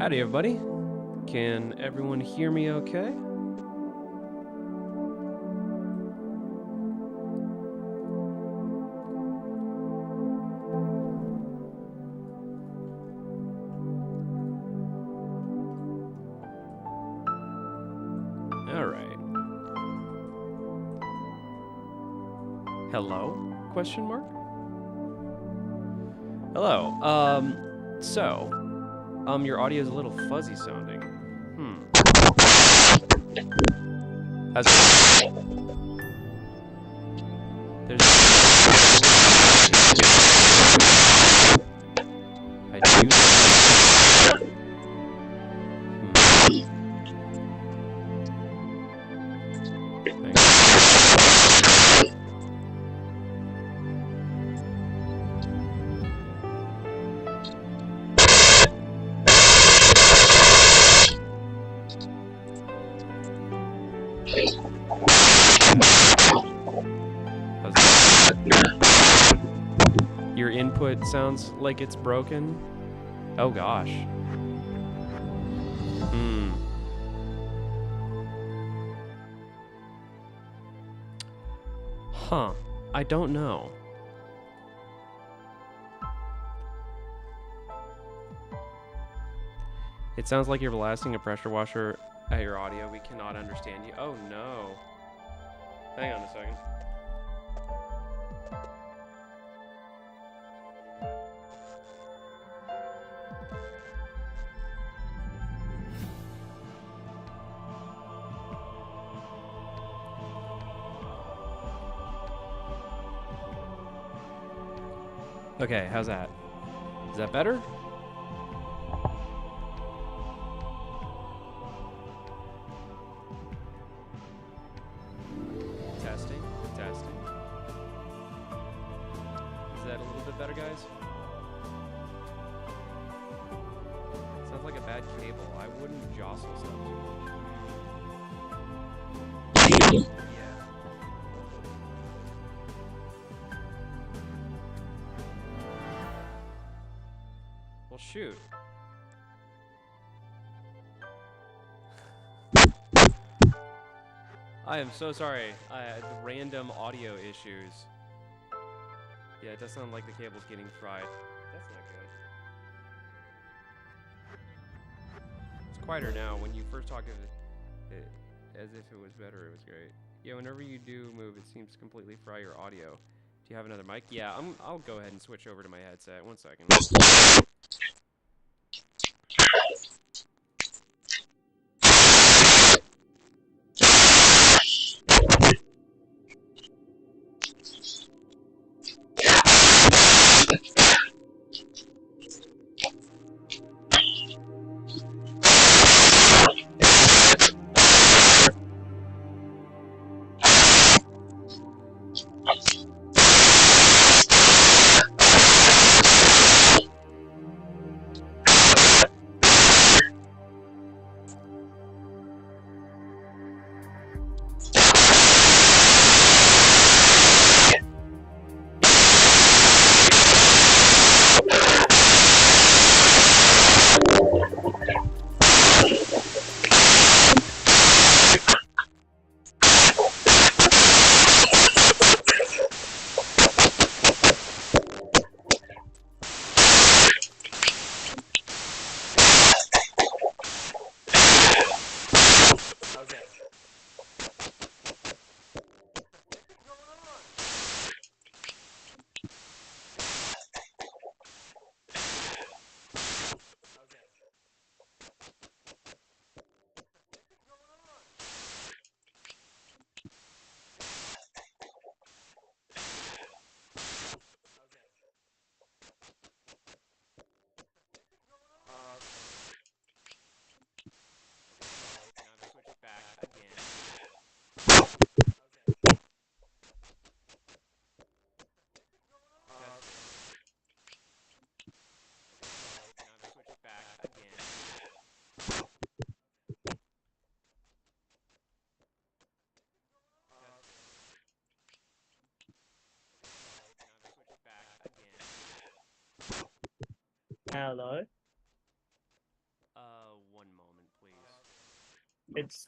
Howdy, everybody. Can everyone hear me okay? All right. Hello? Question mark? Hello. Your audio is a little fuzzy sounding. How's it? There's I do. Your input sounds like it's broken. Oh gosh. Huh. I don't know. It sounds like you're blasting a pressure washer at your audio. We cannot understand you. Oh no. Hang on a second. Okay, how's that? Is that better? Testing, testing. Is that a little bit better, guys? Sounds like a bad cable. I wouldn't jostle stuff too much. Yeah. Well, shoot. I am so sorry. Random audio issues. Yeah, it does sound like the cable's getting fried. That's not good. It's quieter now. When you first talked as if it was better, it was great. Yeah, whenever you do move, it seems to completely fry your audio. Do you have another mic? Yeah, I'll go ahead and switch over to my headset. 1 second. Hello. It's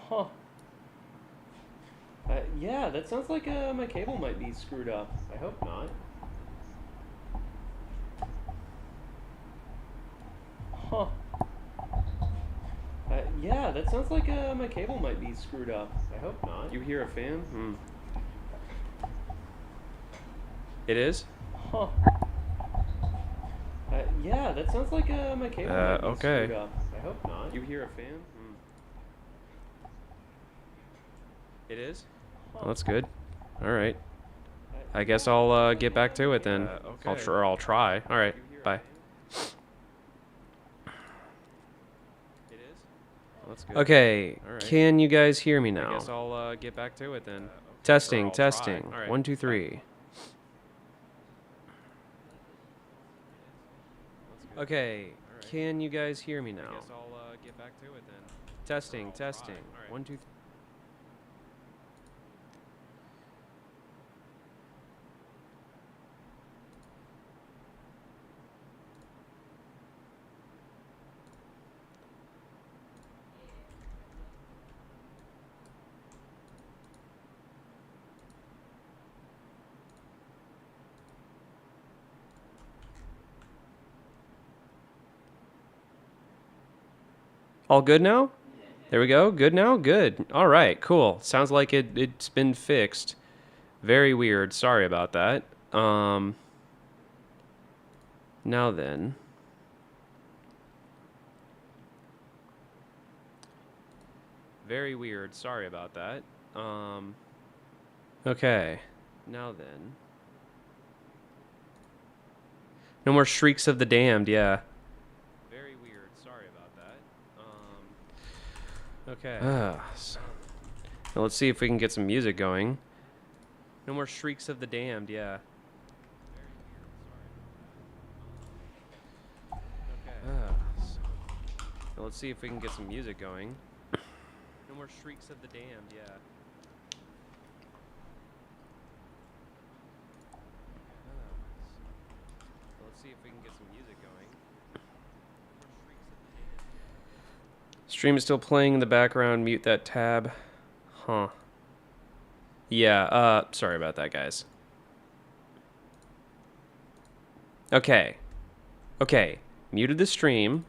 Huh. Yeah, that sounds like my cable might be screwed up. I hope not. Huh. Yeah, that sounds like my cable might be screwed up. I hope not. You hear a fan? Hmm. It is? Huh. Yeah, that sounds like my cable might be screwed up. I hope not. You hear a fan? Hmm. It is? Well, that's good. All right. I guess I'll get back to it then. I'll try. All right. Bye. Okay, can you guys hear me now? I guess I'll get back to it then. Testing, testing. 1, 2, 3. Okay, can you guys hear me now? I guess I'll get back to it then. Testing, testing. 1, 2, 3. All good now? There we go. Good now? Good. All right, cool. Sounds like it's been fixed. Very weird. Sorry about that. Now then. Very weird. Sorry about that. Okay. Now then. No more shrieks of the damned, yeah. Very weird. Sorry about that. Okay. Now let's see if we can get some music going. No more shrieks of the damned, yeah. Now let's see if we can get some music going. No more shrieks of the damned, yeah. Let's see if we can get some music going. Stream is still playing in the background. Mute that tab. Huh. Yeah, sorry about that, guys. Okay. Okay. Muted the stream.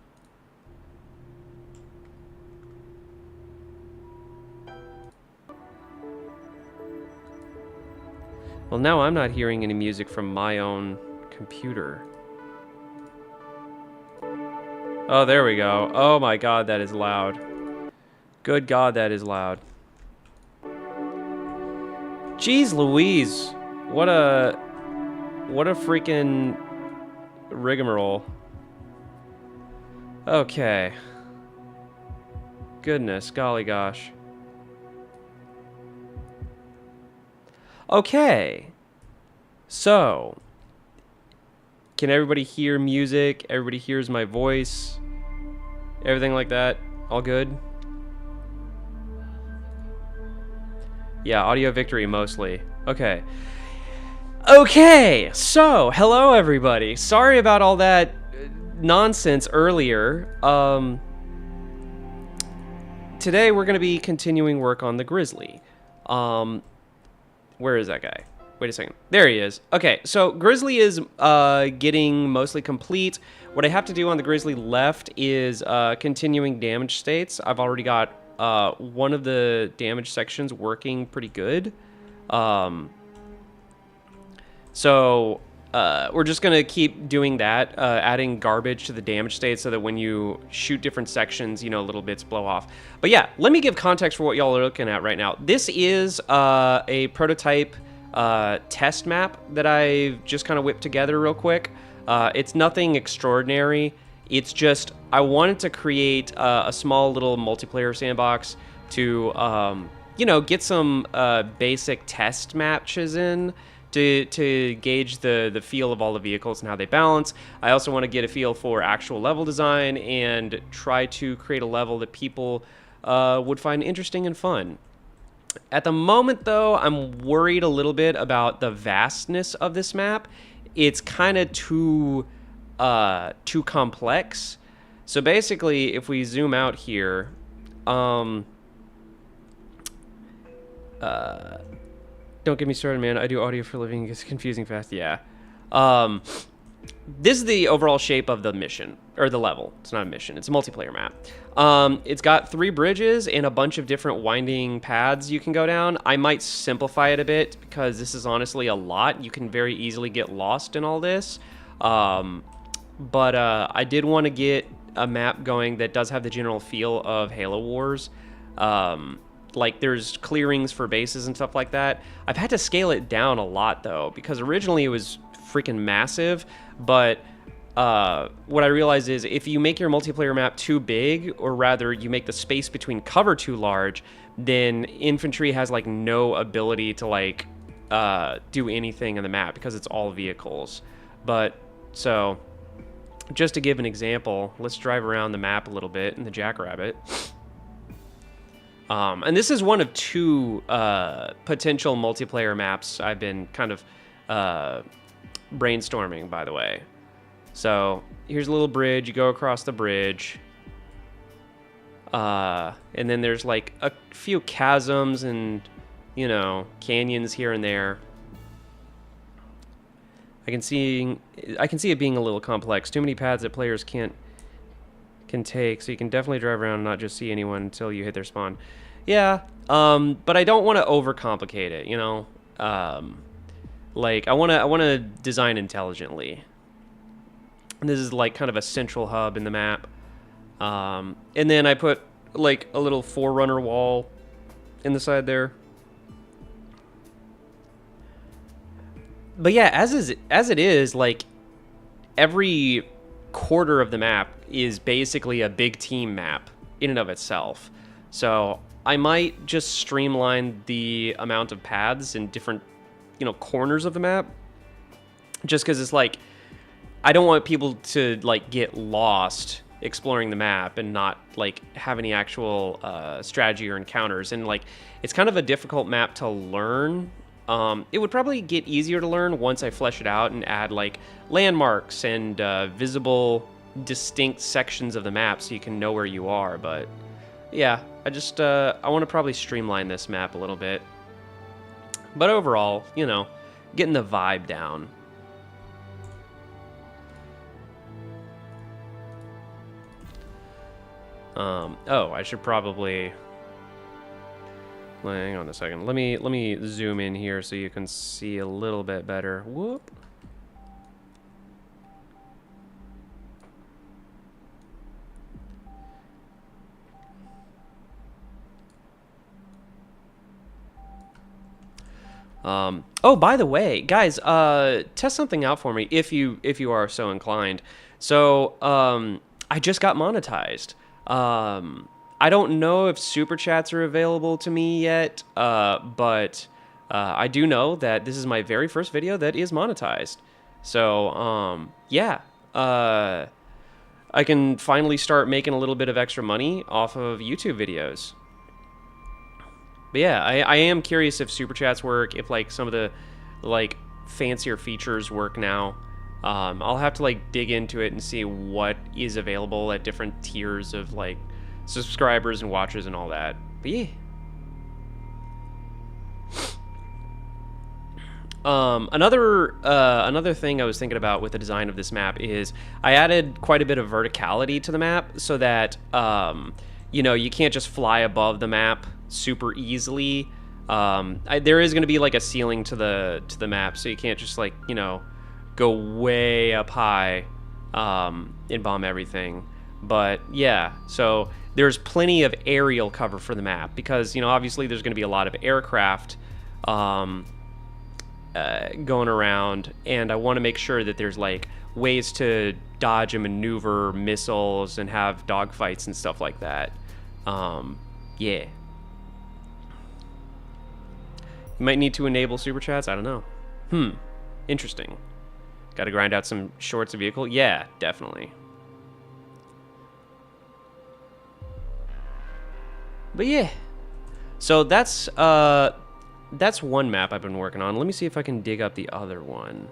Well, now I'm not hearing any music from my own computer. Oh, there we go. Oh my god, that is loud. Good god, that is loud. Jeez Louise. What a freaking rigmarole. Okay. Goodness, golly gosh. Okay. So, can everybody hear music? Everybody hears my voice? Everything like that? All good? Yeah, audio victory mostly. Okay. Okay, so, hello everybody. Sorry about all that nonsense earlier. Today we're going to be continuing work on the GRIZZLY. Where is that guy? Wait a second. There he is. Okay, so GRIZZLY is getting mostly complete. What I have to do on the GRIZZLY left is continuing damage states. I've already got one of the damage sections working pretty good. So we're just going to keep doing that, adding garbage to the damage state so that when you shoot different sections, you know, little bits blow off. But yeah, let me give context for what y'all are looking at right now. This is a prototype test map that I've just kind of whipped together real quick. It's nothing extraordinary. It's just I wanted to create a small little multiplayer sandbox to, you know, get some basic test matches in. To gauge the feel of all the vehicles and how they balance. I also want to get a feel for actual level design and try to create a level that people would find interesting and fun. At the moment, though, I'm worried a little bit about the vastness of this map. It's kind of too complex. So basically, if we zoom out here, don't get me started, man. I do audio for a living. It's confusing fast. Yeah. This is the overall shape of the mission, or the level. It's not a mission. It's a multiplayer map. It's got 3 bridges and a bunch of different winding paths you can go down. I might simplify it a bit because this is honestly a lot. You can very easily get lost in all this. But I did want to get a map going that does have the general feel of Halo Wars. Like there's clearings for bases and stuff like that. I've had to scale it down a lot though, because originally it was freaking massive, but what I realized is if you make your multiplayer map too big, or rather you make the space between cover too large, then infantry has like no ability to like do anything in the map because it's all vehicles. But so just to give an example, let's drive around the map a little bit in the Jackrabbit. And this is one of 2 potential multiplayer maps I've been kind of brainstorming, by the way. So here's a little bridge. You go across the bridge. And then there's like a few chasms and, you know, canyons here and there. I can see it being a little complex. Too many paths that players can take, so you can definitely drive around and not just see anyone until you hit their spawn. Yeah, but I don't want to overcomplicate it, you know? Like, I want to design intelligently. And this is like kind of a central hub in the map. And then I put like a little forerunner wall in the side there. But yeah, as it is, like, every quarter of the map is basically a big team map in and of itself. So I might just streamline the amount of paths in different you know, corners of the map, just because it's like I don't want people to like get lost exploring the map and not like have any actual strategy or encounters. And like it's kind of a difficult map to learn. It would probably get easier to learn once I flesh it out and add like landmarks and visible distinct sections of the map so you can know where you are. But yeah, I want to probably streamline this map a little bit. But overall, you know, getting the vibe down. Oh, I should probably... Hang on a second. Let me zoom in here so you can see a little bit better. Whoop. Oh, by the way, guys, test something out for me if you are so inclined. So, I just got monetized. I don't know if super chats are available to me yet, but I do know that this is my very first video that is monetized. So, yeah, I can finally start making a little bit of extra money off of YouTube videos. But yeah, I am curious if super chats work, if like some of the like fancier features work now. I'll have to like dig into it and see what is available at different tiers of like subscribers and watchers and all that. But yeah. Another thing I was thinking about with the design of this map is I added quite a bit of verticality to the map so that you know, you can't just fly above the map super easily. There is going to be like a ceiling to the map, so you can't just like, you know, go way up high and bomb everything. But yeah, so there's plenty of aerial cover for the map because, you know, obviously there's going to be a lot of aircraft going around, and I want to make sure that there's like ways to dodge and maneuver missiles and have dogfights and stuff like that. Yeah. You might need to enable super chats. I don't know. Interesting. Got to grind out some shorts of vehicle. Yeah, definitely. But yeah. So that's one map I've been working on. Let me see if I can dig up the other one.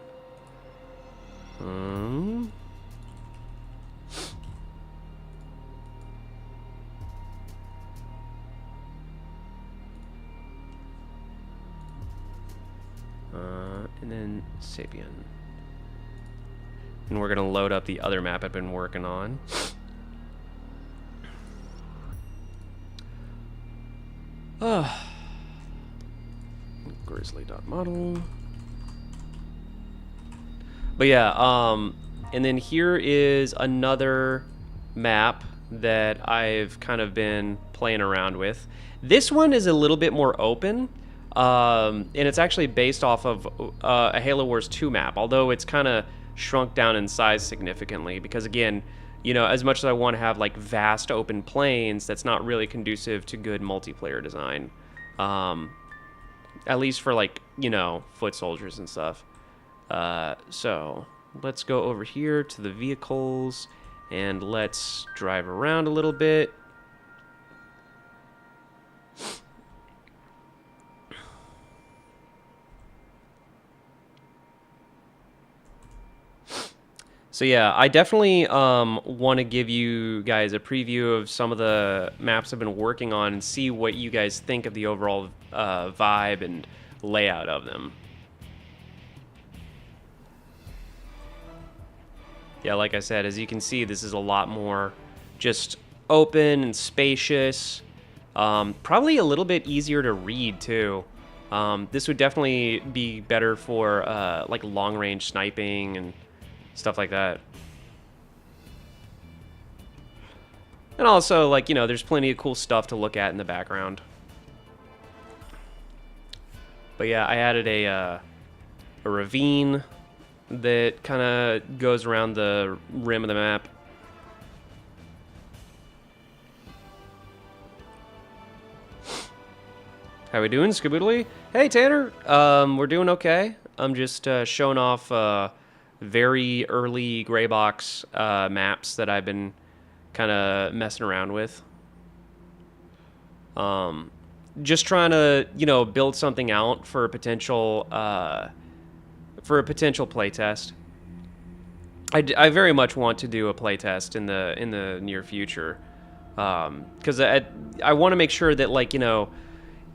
And then Sapien. And we're gonna load up the other map I've been working on. Grizzly.model. But yeah, and then here is another map that I've kind of been playing around with. This one is a little bit more open. And it's actually based off of a Halo Wars 2 map, although it's kind of shrunk down in size significantly because, again, you know, as much as I want to have like vast open plains, that's not really conducive to good multiplayer design. At least for like, you know, foot soldiers and stuff. So let's go over here to the vehicles and let's drive around a little bit. So yeah, I definitely want to give you guys a preview of some of the maps I've been working on and see what you guys think of the overall vibe and layout of them. Yeah, like I said, as you can see, this is a lot more just open and spacious. Probably a little bit easier to read too. This would definitely be better for like long-range sniping and stuff like that. And also, like, you know, there's plenty of cool stuff to look at in the background. But yeah, I added a ravine that kind of goes around the rim of the map. How we doing, Skaboodly? Hey, Tanner. We're doing okay. I'm just showing off very early gray box maps that I've been kind of messing around with. Just trying to, build something out for a potential playtest. I very much want to do a playtest in the near future, because I want to make sure that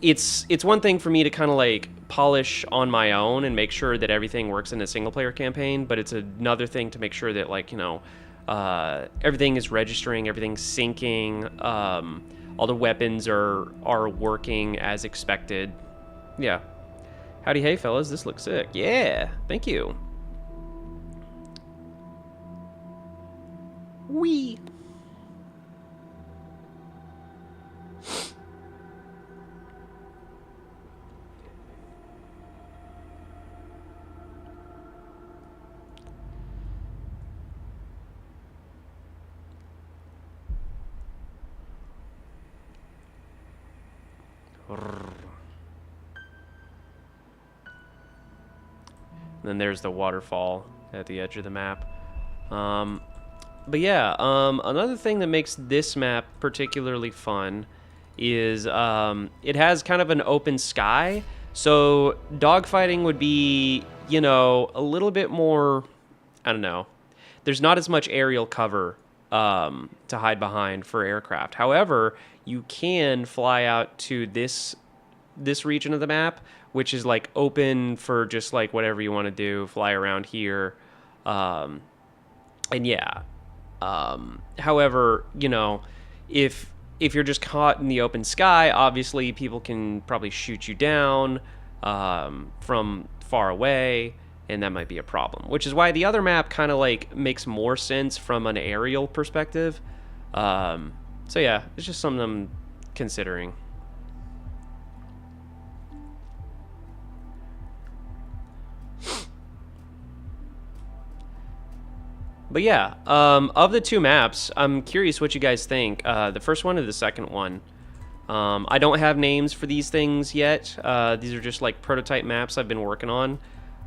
it's one thing for me to kind of polish on my own and make sure that everything works in a single player campaign, but it's another thing to make sure that everything is registering, everything's syncing, all the weapons are working as expected. Yeah. Howdy, hey fellas, this looks sick. Yeah, thank you. Wee. Then there's the waterfall at the edge of the map. But yeah, another thing that makes this map particularly fun is it has kind of an open sky. So dogfighting would be, a little bit more, I don't know. There's not as much aerial cover to hide behind for aircraft. However, you can fly out to this region of the map, which is open for just whatever you want to do, fly around here. And yeah. However, if you're just caught in the open sky, obviously people can probably shoot you down from far away, and that might be a problem. Which is why the other map kind of makes more sense from an aerial perspective. So yeah, it's just something I'm considering. But yeah, of the two maps, I'm curious what you guys think. The first one or the second one. I don't have names for these things yet. These are just prototype maps I've been working on.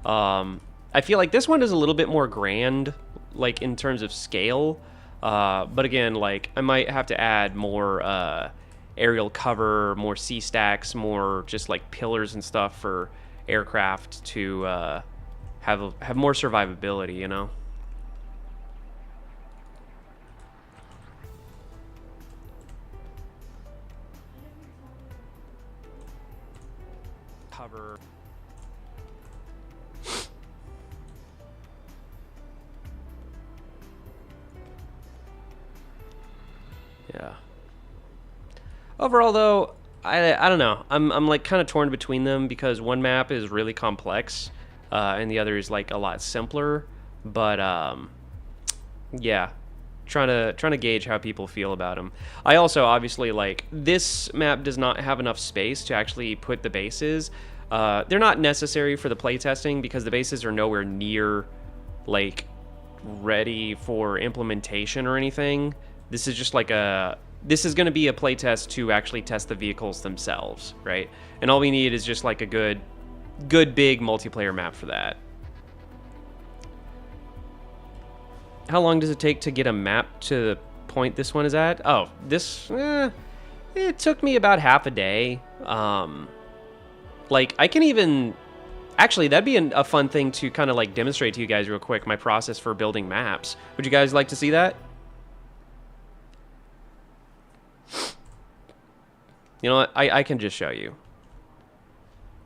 I feel like this one is a little bit more grand, in terms of scale. But again, I might have to add more aerial cover, more sea stacks, more just pillars and stuff for aircraft to have more survivability, Cover. Yeah. Overall, though, I don't know. I'm kind of torn between them because one map is really complex, and the other is a lot simpler. But yeah, trying to gauge how people feel about them. I also obviously this map does not have enough space to actually put the bases. They're not necessary for the playtesting because the bases are nowhere near ready for implementation or anything. This is just this is going to be a playtest to actually test the vehicles themselves, right? And all we need is just a good big multiplayer map for that. How long does it take to get a map to the point this one is at? Oh, this, it took me about half a day. I can even, actually, that'd be a fun thing to kind of demonstrate to you guys real quick, my process for building maps. Would you guys like to see that? You know what, I can just show you.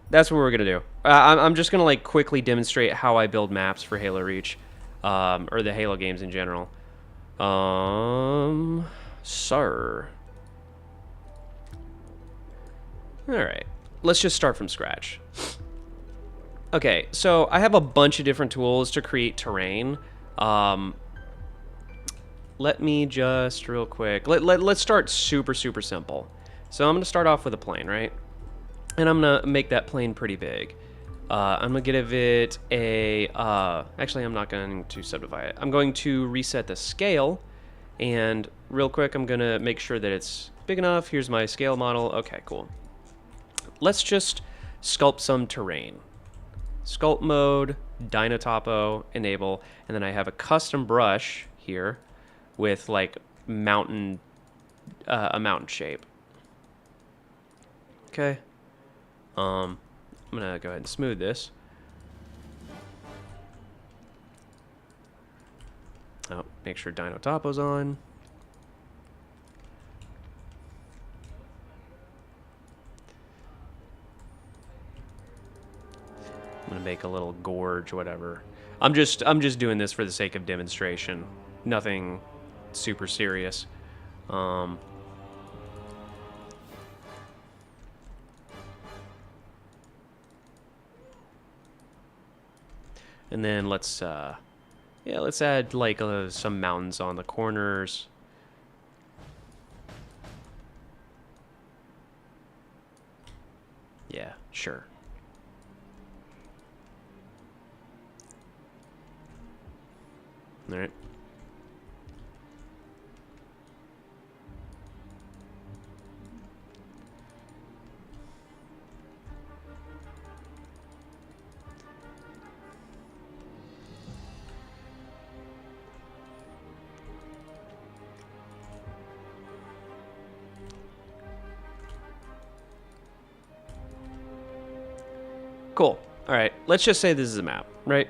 That's what we're going to do. I'm just going to quickly demonstrate how I build maps for Halo Reach. Or the Halo games in general. Sir. Alright, let's just start from scratch. Okay, so I have a bunch of different tools to create terrain. Let me just real quick, let's start super simple. So I'm going to start off with a plane, right? And I'm going to make that plane pretty big. I'm going to give it a, actually I'm not going to subdivide it. I'm going to reset the scale, and real quick I'm going to make sure that it's big enough. Here's my scale model. Okay, cool. let's just sculpt some terrain. Sculpt mode, Dinotopo, enable, and then I have a custom brush here with like mountain, a mountain shape. Okay. I'm gonna go ahead and smooth this. Oh, make sure Dinotopo's on. I'm gonna make a little gorge, whatever. I'm just doing this for the sake of demonstration. Nothing super serious. And then let's add like some mountains on the corners. Yeah, sure. All right. Cool. All right. Let's just say this is a map, right?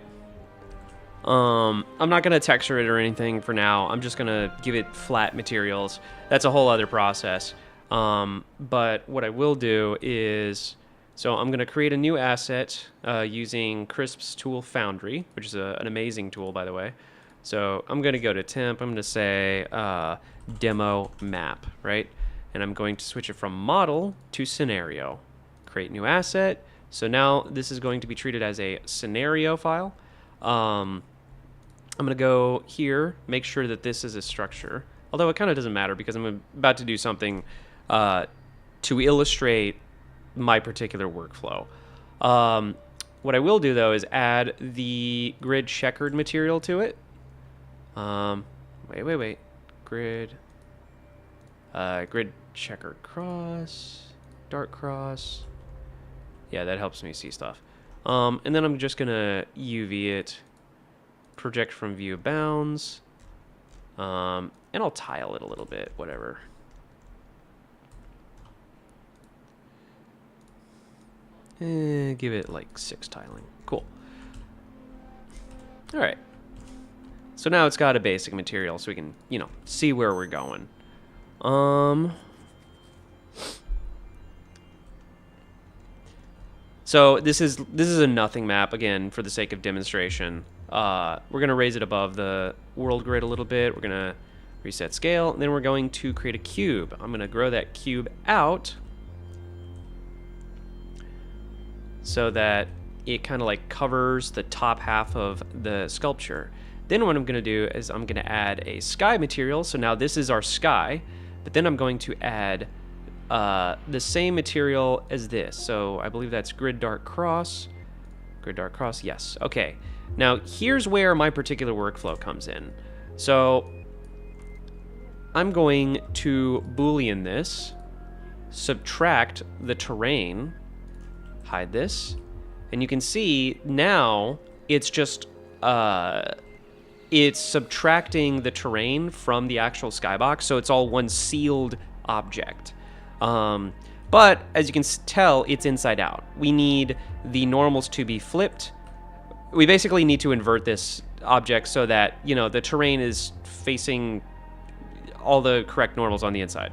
I'm not going to texture it or anything for now. I'm just going to give it flat materials. That's a whole other process. But what I will do is, so I'm going to create a new asset using Crisp's tool Foundry, which is an amazing tool, by the way. So I'm going to go to temp. I'm going to say demo map, right? And I'm going to switch it from model to scenario. Create new asset. So now this is going to be treated as a scenario file. I'm going to go here, make sure that this is a structure. Although it kind of doesn't matter because I'm about to do something to illustrate my particular workflow. What I will do, though, is add the grid checkered material to it. Wait. Grid checkered cross, dark cross. Yeah, that helps me see stuff. And then I'm just going to UV it, project from view bounds, and I'll tile it a little bit, whatever. Give it like 6 tiling. Cool. All right. So now it's got a basic material so we can, see where we're going. So this is a nothing map, again, for the sake of demonstration. We're going to raise it above the world grid a little bit. We're going to reset scale, and then we're going to create a cube. I'm going to grow that cube out so that it kind of like covers the top half of the sculpture. Then what I'm going to do is I'm going to add a sky material. So now this is our sky, but then I'm going to add the same material as this. So I believe that's grid dark cross. Grid dark cross, yes. Okay. Now here's where my particular workflow comes in. So I'm going to Boolean this, subtract the terrain, hide this, and you can see now it's just it's subtracting the terrain from the actual skybox, so it's all one sealed object. But as you can tell, it's inside out. We need the normals to be flipped. We basically need to invert this object so that, the terrain is facing all the correct normals on the inside.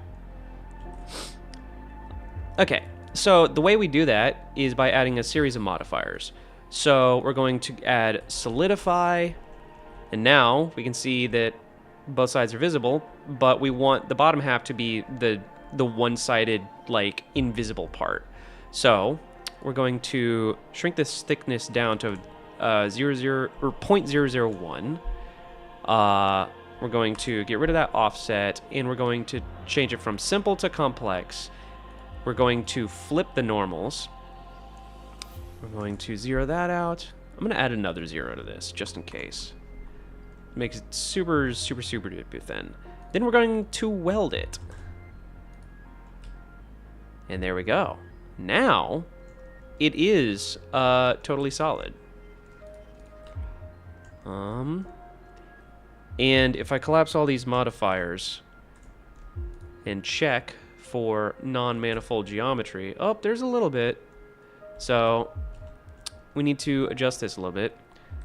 Okay, so the way we do that is by adding a series of modifiers. So we're going to add solidify, and now we can see that both sides are visible, but we want the bottom half to be the one-sided, like, invisible part. So we're going to shrink this thickness down to 0.001. We're going to get rid of that offset, and we're going to change it from simple to complex. We're going to flip the normals. We're going to zero that out. I'm going to add another 0 to this, just in case. Makes it super, super, super duper thin. Then we're going to weld it. And there we go. Now, it is totally solid. And if I collapse all these modifiers and check for non-manifold geometry, oh, there's a little bit. So we need to adjust this a little bit.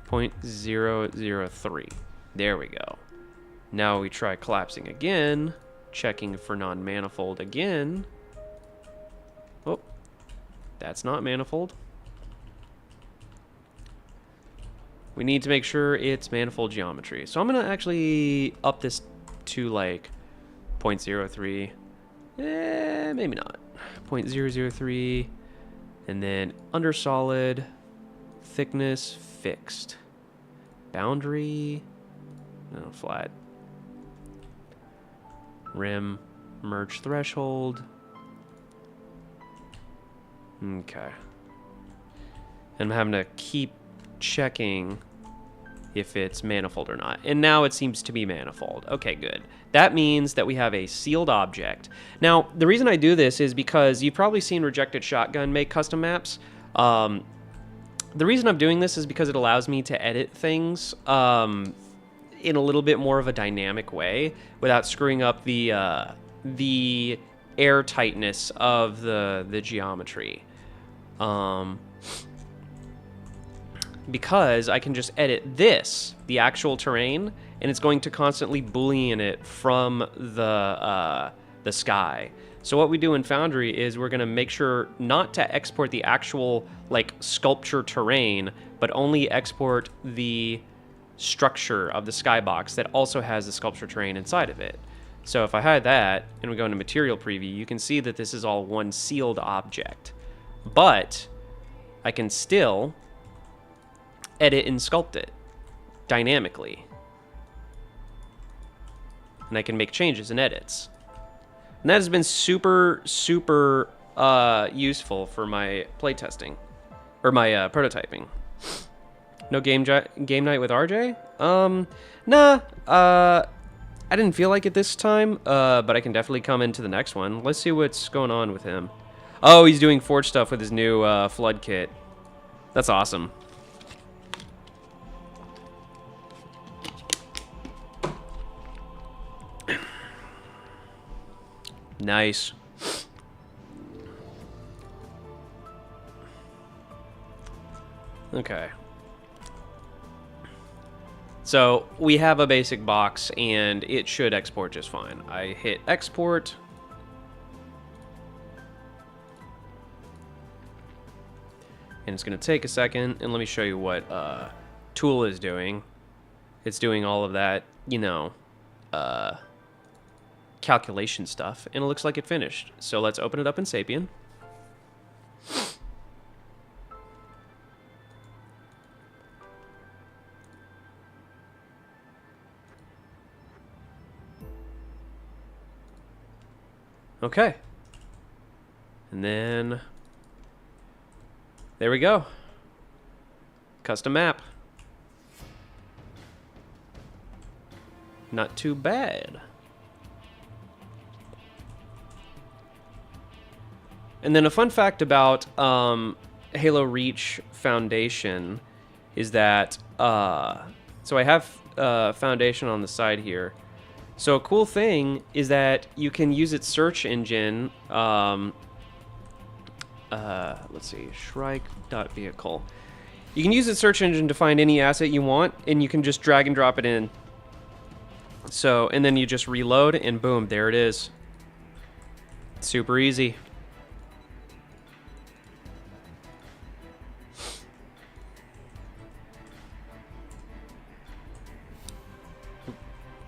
0.003. There we go. Now we try collapsing again, checking for non-manifold again. Oh, that's not manifold. We need to make sure it's manifold geometry. So I'm going to actually up this to like 0.03. Maybe not. 0.003. And then under solid, thickness fixed. Boundary, no, flat. Rim, merge threshold. Okay. And I'm having to keep checking if it's manifold or not. And now it seems to be manifold. Okay, good. That means that we have a sealed object. Now, the reason I do this is because you've probably seen Rejected Shotgun make custom maps. The reason I'm doing this is because it allows me to edit things in a little bit more of a dynamic way without screwing up the air tightness of the geometry. Because I can just edit this, the actual terrain, and it's going to constantly boolean it from the sky. So what we do in Foundry is we're going to make sure not to export the actual like sculpture terrain, but only export the structure of the skybox that also has the sculpture terrain inside of it. So if I hide that and we go into material preview, you can see that this is all one sealed object. But I can still edit and sculpt it dynamically. And I can make changes and edits. And that has been super, super useful for my playtesting. Or my prototyping. No game night with RJ? Nah. I didn't feel like it this time, but I can definitely come into the next one. Let's see what's going on with him. Oh, he's doing Forge stuff with his new flood kit. That's awesome. Nice. Okay. So we have a basic box and it should export just fine. I hit export. And it's going to take a second. And let me show you what Tool is doing. It's doing all of that, you know, calculation stuff, and it looks like it finished. So let's open it up in Sapien. Okay. And then there we go. Custom map. Not too bad. And then a fun fact about Halo Reach Foundation is that, so I have Foundation on the side here. So a cool thing is that you can use its search engine, let's see, Shrike.vehicle. You can use its search engine to find any asset you want, and you can just drag and drop it in. So, and then you just reload, and boom, there it is. Super easy.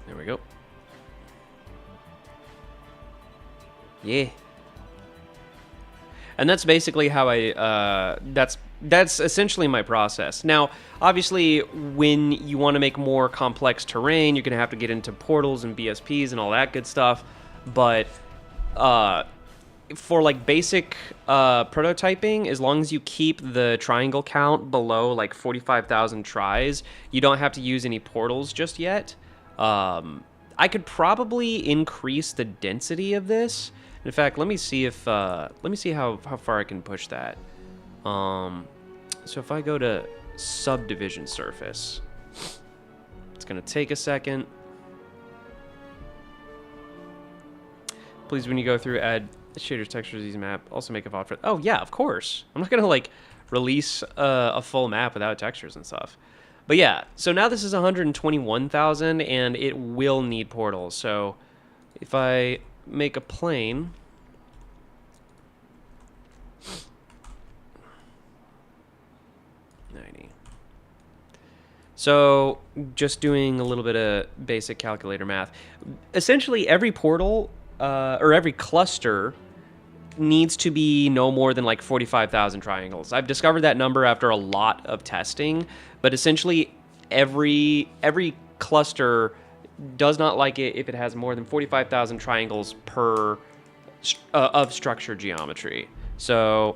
There we go. Yeah. And that's basically how I, that's essentially my process. Now, obviously, when you want to make more complex terrain, you're going to have to get into portals and BSPs and all that good stuff. But for like basic prototyping, as long as you keep the triangle count below like 45,000 tries, you don't have to use any portals just yet. I could probably increase the density of this In fact, let me see if let me see how far I can push that. So if I go to subdivision surface, it's gonna take a second. Please, when you go through, add shaders, textures, these map. Also make a VOD for. Oh yeah, of course. I'm not gonna like release a full map without textures and stuff. But yeah, so now this is 121,000, and it will need portals. So if I make a plane. So just doing a little bit of basic calculator math. Essentially, every portal or every cluster needs to be no more than like 45,000 triangles. I've discovered that number after a lot of testing, but essentially every cluster does not like it if it has more than 45,000 triangles per of structure geometry. So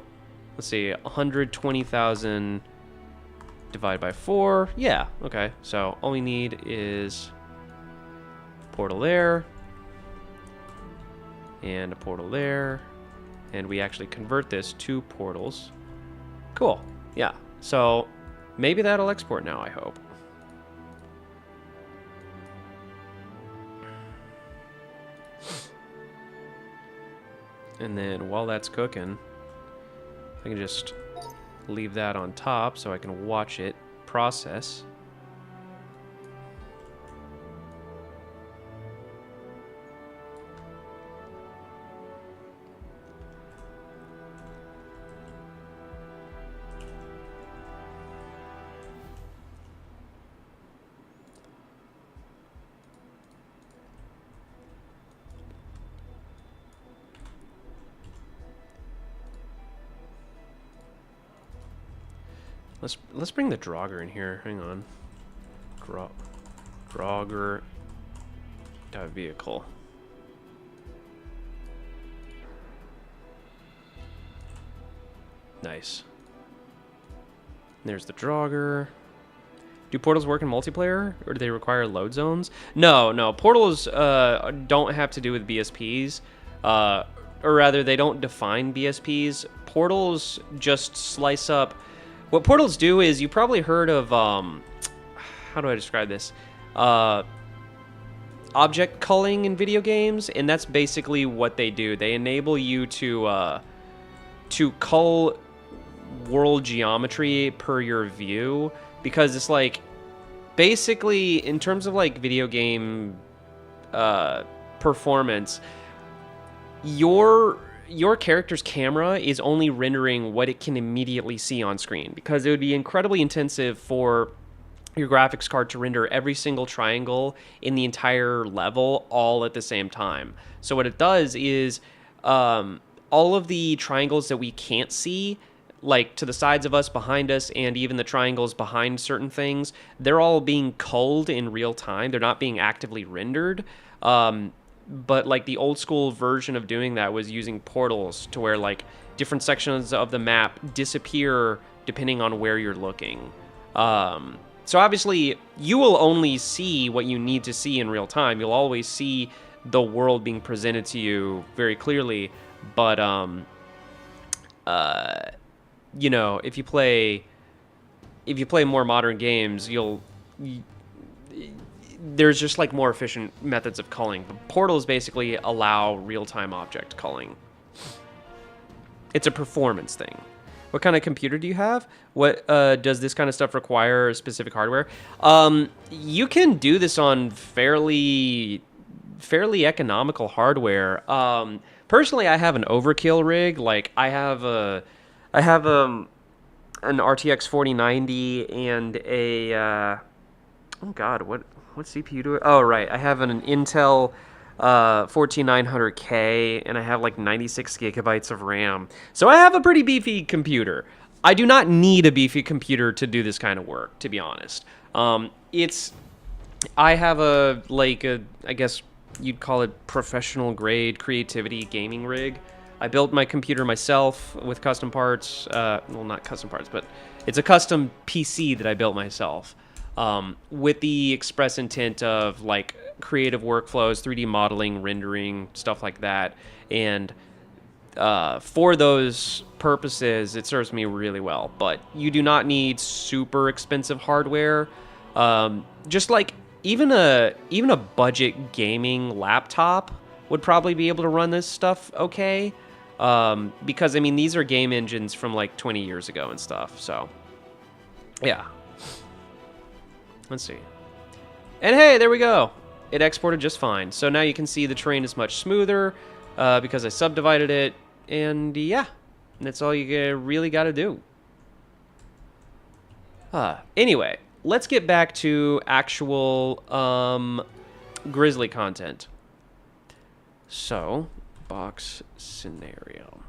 let's see, 120,000 divided by 4. Yeah, okay. So all we need is portal there and a portal there, and we actually convert this to portals. Cool. Yeah. So maybe that'll export now, I hope. And then while that's cooking, I can just leave that on top so I can watch it process. Let's bring the Draugr in here. Hang on. Draugr vehicle. Nice. There's the Draugr. Do portals work in multiplayer, or do they require load zones? No. Portals don't have to do with BSPs, or rather, they don't define BSPs. Portals just slice up. What portals do is, you probably heard of, how do I describe this? Object culling in video games, and that's basically what they do. They enable you to cull world geometry per your view, because it's like, basically, in terms of like video game performance, your character's camera is only rendering what it can immediately see on screen, because it would be incredibly intensive for your graphics card to render every single triangle in the entire level all at the same time. So what it does is all of the triangles that we can't see, like to the sides of us, behind us, and even the triangles behind certain things, they're all being culled in real time. They're not being actively rendered. But like the old school version of doing that was using portals, to where like different sections of the map disappear depending on where you're looking. So obviously you will only see what you need to see in real time. You'll always see the world being presented to you very clearly. But you know, if you play more modern games, there's just like more efficient methods of culling. But portals basically allow real-time object culling. It's a performance thing. What kind of computer do you have? What does this kind of stuff require specific hardware? You can do this on fairly economical hardware. Personally, I have an overkill rig. Like I have an RTX 4090 and a oh god, what CPU do I... Oh, right. I have an Intel 14900K, and I have like 96 gigabytes of RAM. So I have a pretty beefy computer. I do not need a beefy computer to do this kind of work, to be honest. I have I guess you'd call it professional grade creativity gaming rig. I built my computer myself with custom parts. Well, not custom parts, but it's a custom PC that I built myself. with the express intent of like creative workflows, 3D modeling, rendering, stuff like that. And for those purposes, it serves me really well. But you do not need super expensive hardware. Just like even a budget gaming laptop would probably be able to run this stuff okay. Because I mean, these are game engines from like 20 years ago and stuff. So yeah. Let's see. And hey, there we go. It exported just fine. So now you can see the terrain is much smoother because I subdivided it. And yeah, that's all you really got to do. Anyway, let's get back to actual GRIZZLY content. So, box scenario.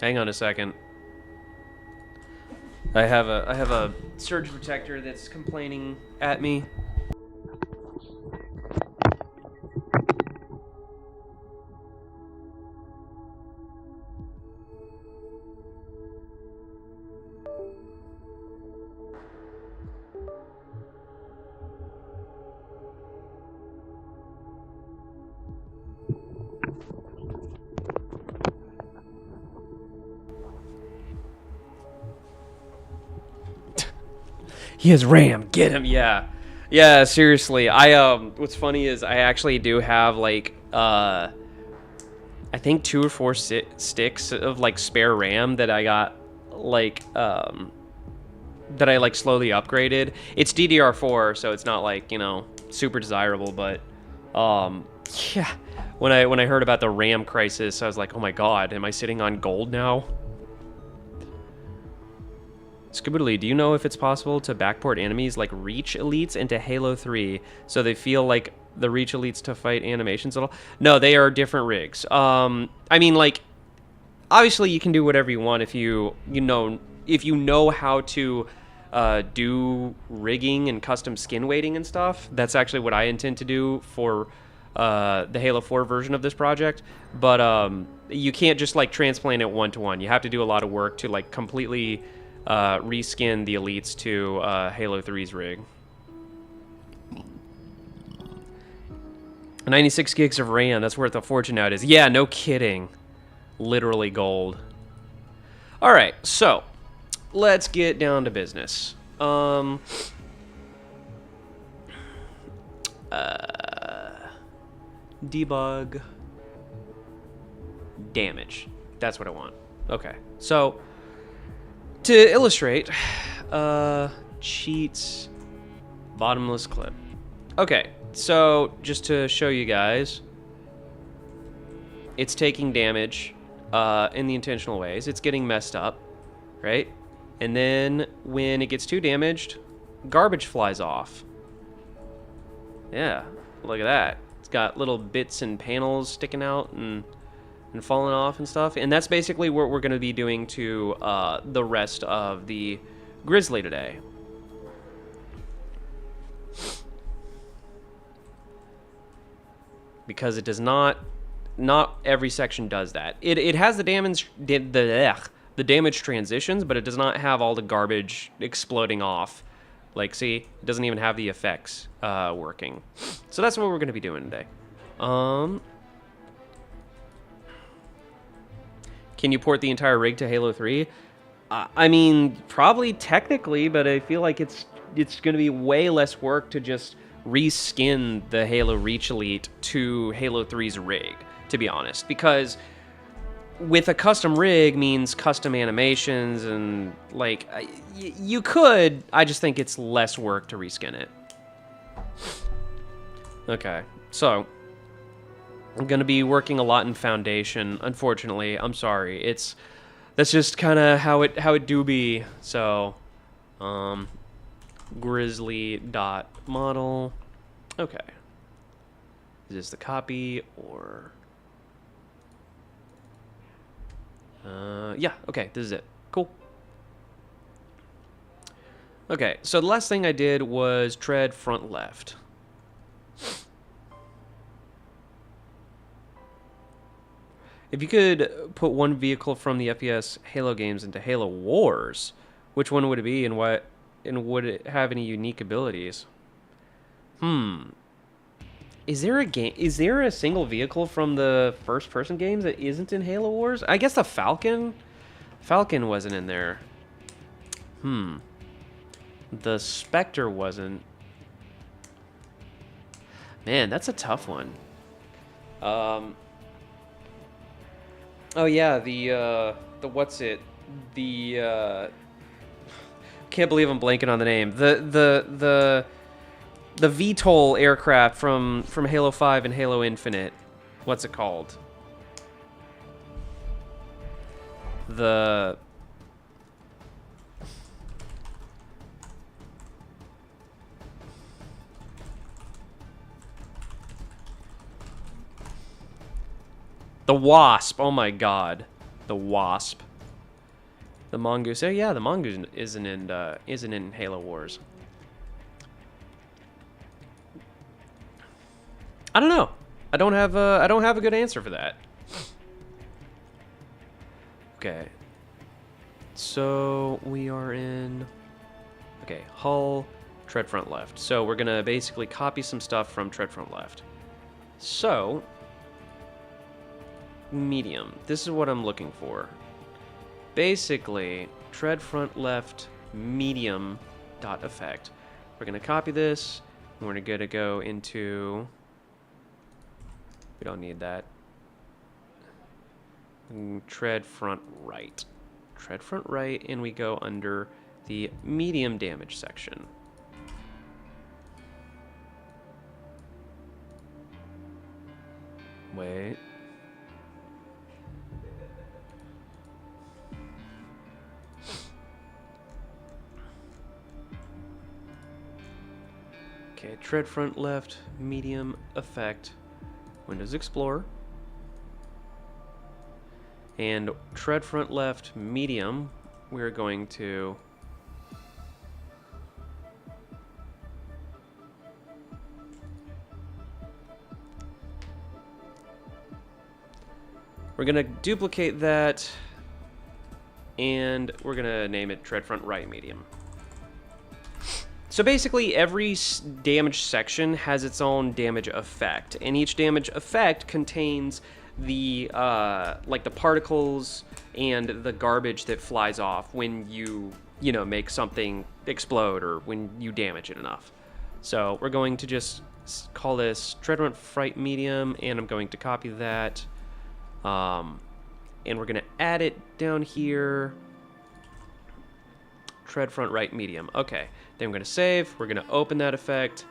Hang on a second. I have a surge protector that's complaining at me. He has RAM. Get him. Yeah. Yeah, seriously. What's funny is I actually do have like I think 2 or 4 sticks of like spare RAM that I got like that I like slowly upgraded. It's DDR4, so it's not like, you know, super desirable, but yeah. When I heard about the RAM crisis, I was like, "Oh my god, am I sitting on gold now?" Scoobidly, do you know if it's possible to backport enemies like Reach Elites into Halo 3 so they feel like the Reach Elites to fight animations at all? No, they are different rigs. I mean, like, obviously you can do whatever you want if you know how to do rigging and custom skin weighting and stuff. That's actually what I intend to do for the Halo 4 version of this project. But you can't just like transplant it one-to-one. You have to do a lot of work to like completely reskin the elites to Halo 3's rig. 96 gigs of RAM, that's worth a fortune nowadays. Yeah, no kidding. Literally gold. Alright, so let's get down to business. Debug damage. That's what I want. Okay, so to illustrate, cheats, bottomless clip. Okay, so just to show you guys, it's taking damage in the intentional ways. It's getting messed up, right? And then when it gets too damaged, garbage flies off. Yeah, look at that. It's got little bits and panels sticking out and falling off and stuff. And that's basically what we're going to be doing to the rest of the GRIZZLY today. Because it does not every section does that. It has the damage transitions, but it does not have all the garbage exploding off. Like, see, it doesn't even have the effects working. So that's what we're going to be doing today. Can you port the entire rig to Halo 3? I mean, probably technically, but I feel like it's going to be way less work to just reskin the Halo Reach Elite to Halo 3's rig, to be honest. Because with a custom rig means custom animations and, like, you could. I just think it's less work to reskin it. Okay, so I'm going to be working a lot in Foundation, unfortunately. I'm sorry. That's just kind of how it do be. So, GRIZZLY.model. Okay. Is this the copy or... yeah, okay, this is it. Cool. Okay, so the last thing I did was tread front left. If you could put one vehicle from the FPS Halo games into Halo Wars, Which one would it be, and what, and would it have any unique abilities? Is there a game? Is there a single vehicle from the first-person games that isn't in Halo Wars? I guess the Falcon. Falcon wasn't in there. The Spectre wasn't. Man, that's a tough one. Oh yeah, the what's it? The can't believe I'm blanking on the name. The VTOL aircraft from Halo 5 and Halo Infinite. What's it called? The Wasp. Oh my god. The Wasp. The Mongoose. Oh yeah, the Mongoose isn't in Halo Wars. I don't know. I don't have a good answer for that. Okay. So we are in. Okay, hull, tread front left. So we're gonna basically copy some stuff from tread front left. So medium. This is what I'm looking for. Basically, tread front left medium dot effect. We're gonna copy this. And we're gonna go into. We don't need that. Tread front right. Tread front right, and we go under the medium damage section. Wait. Okay, tread front left, medium effect, Windows Explorer. And tread front left, medium, we're going to duplicate that, and we're gonna name it tread front right medium. So basically every damage section has its own damage effect, and each damage effect contains the like the particles and the garbage that flies off when you make something explode or when you damage it enough. So we're going to just call this tread front right medium, and I'm going to copy that, and we're going to add it down here. Tread front right medium. Okay, then I'm going to save. We're going to open that effect.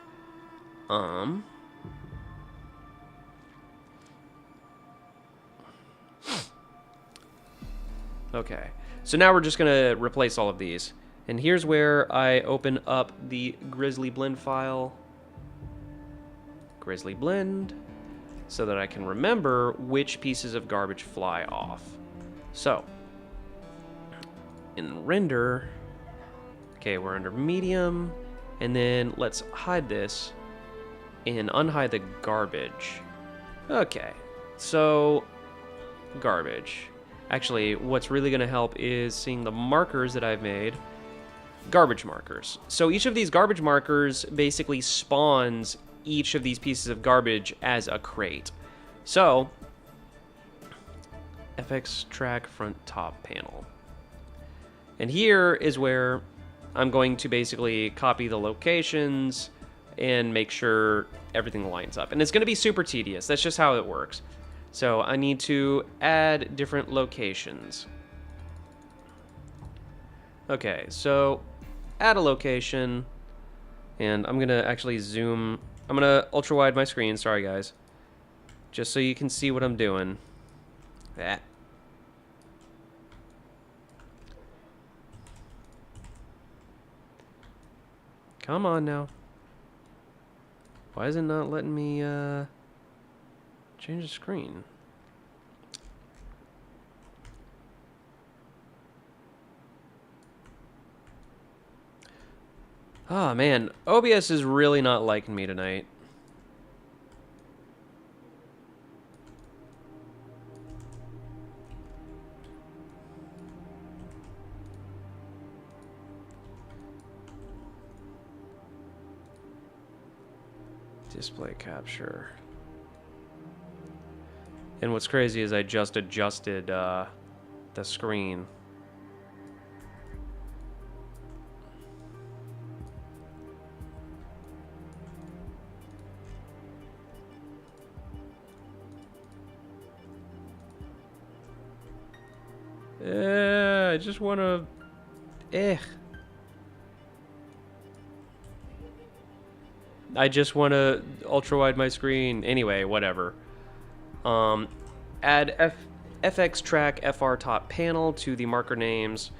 Okay, so now we're just going to replace all of these. And here's where I open up the Grizzly blend file. Grizzly blend, so that I can remember which pieces of garbage fly off. So, in render, okay, we're under medium, and then let's hide this and unhide the garbage. Okay, so garbage. Actually, what's really going to help is seeing the markers that I've made. Garbage markers. So each of these garbage markers basically spawns each of these pieces of garbage as a crate. So, FX track front top panel. And here is where I'm going to basically copy the locations and make sure everything lines up. And it's going to be super tedious. That's just how it works. So I need to add different locations. Okay, so add a location, and I'm gonna actually zoom. I'm gonna ultra wide my screen. Sorry, guys, just so you can see what I'm doing. That. Come on now. Why is it not letting me change the screen? Oh man, OBS is really not liking me tonight. Display capture. And what's crazy is I just adjusted the screen. I just want to... I just want to ultra wide my screen. Anyway, whatever. Add FX track FR top panel to the marker names,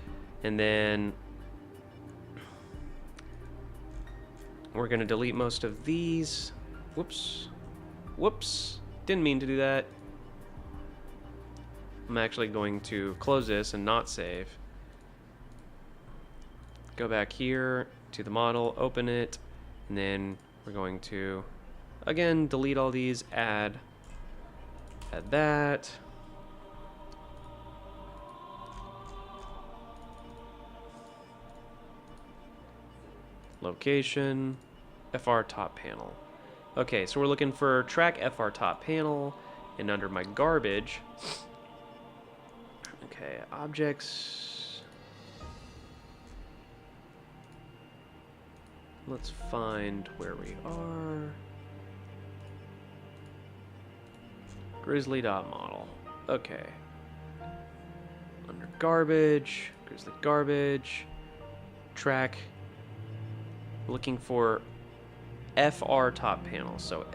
and then we're going to delete most of these. Whoops. Whoops. Didn't mean to do that. I'm actually going to close this and not save. Go back here to the model, open it, and then we're going to, again, delete all these, add that. Location, FR top panel. Okay, so we're looking for track FR top panel, and under my garbage, okay, objects. Let's find where we are. GRIZZLY.model. Okay. Under garbage, GRIZZLY garbage, track. Looking for FR top panel. So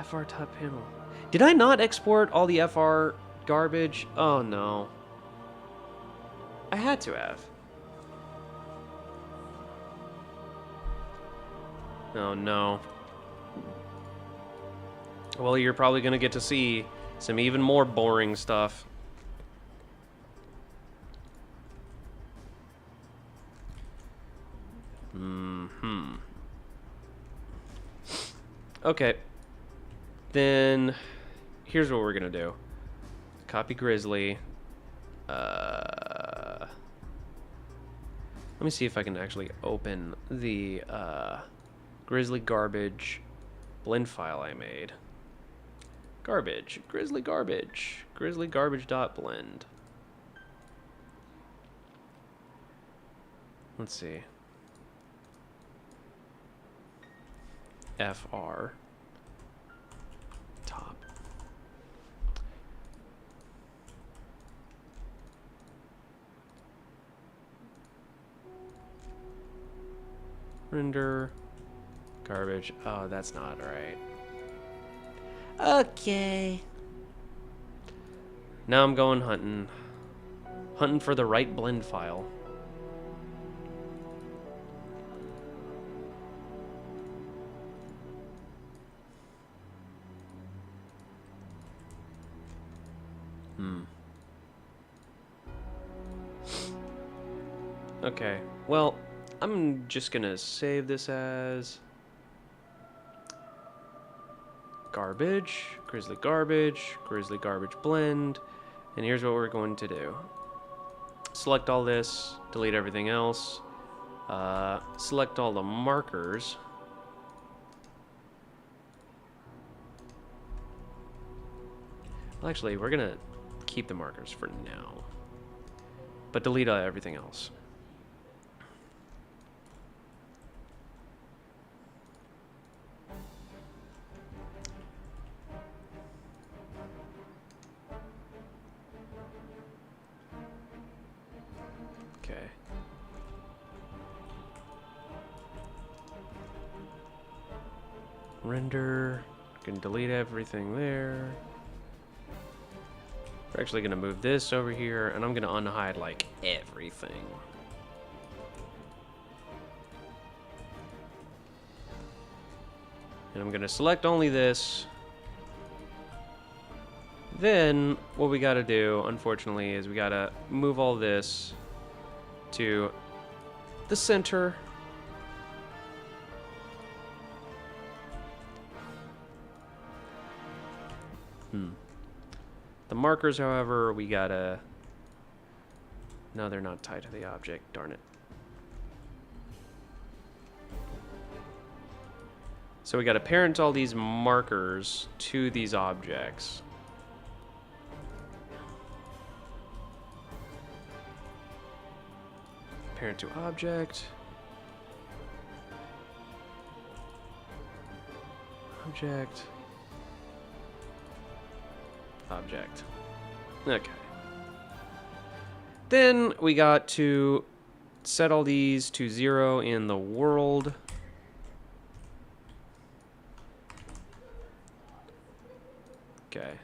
FR top panel. Did I not export all the FR garbage? Oh no. I had to have. Oh no. Well, you're probably going to get to see some even more boring stuff. Okay. Then, here's what we're going to do. Copy GRIZZLY. Let me see if I can actually open the GRIZZLY garbage blend file I made. Garbage, GRIZZLY garbage, GRIZZLY garbage.blend. Let's see. FR top. Render garbage. Oh, that's not right. Okay. Now I'm going hunting. Hunting for the right blend file. Okay. Well, I'm just gonna save this as garbage, GRIZZLY garbage, GRIZZLY garbage blend, and here's what we're going to do. Select all this, delete everything else, select all the markers. Well, actually, we're gonna keep the markers for now, but delete everything else. Okay. Render. Can delete everything there. We're actually gonna move this over here, and I'm gonna unhide like everything. And I'm gonna select only this. Then what we gotta do, unfortunately, is we gotta move all this to the center. The markers, however, we gotta... No, they're not tied to the object, darn it. So we got to parent all these markers to these objects. Parent to object. Object. Object. Okay. Then we got to set all these to 0 in the world. Okay.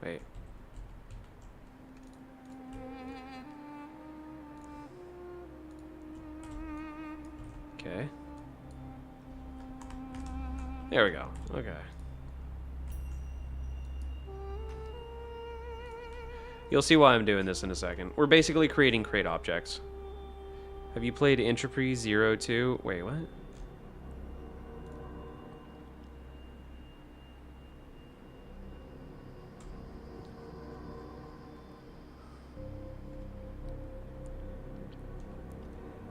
Wait. Okay. There we go. Okay. You'll see why I'm doing this in a second. We're basically creating crate objects. Have you played Entropy 02? Wait, what?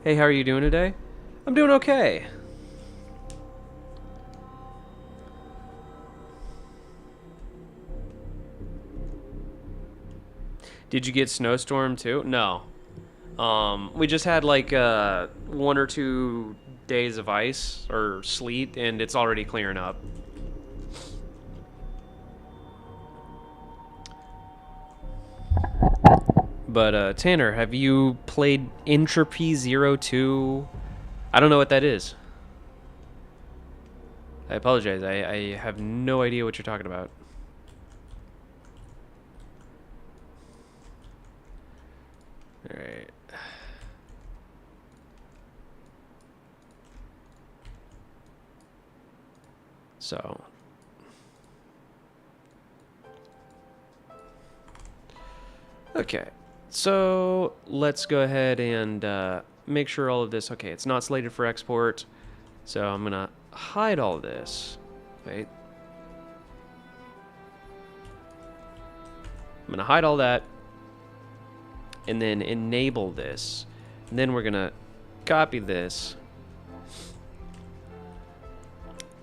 Hey, how are you doing today? I'm doing okay. Did you get snowstorm too? No. We just had like 1 or 2 days of ice or sleet, and it's already clearing up. But Tanner, have you played Entropy 02? I don't know what that is. I apologize. I have no idea what you're talking about. Alright. So. Okay. So let's go ahead and make sure all of this, okay, it's not slated for export. So I'm going to hide all of this. Wait. I'm going to hide all that. And then enable this. And then we're going to copy this.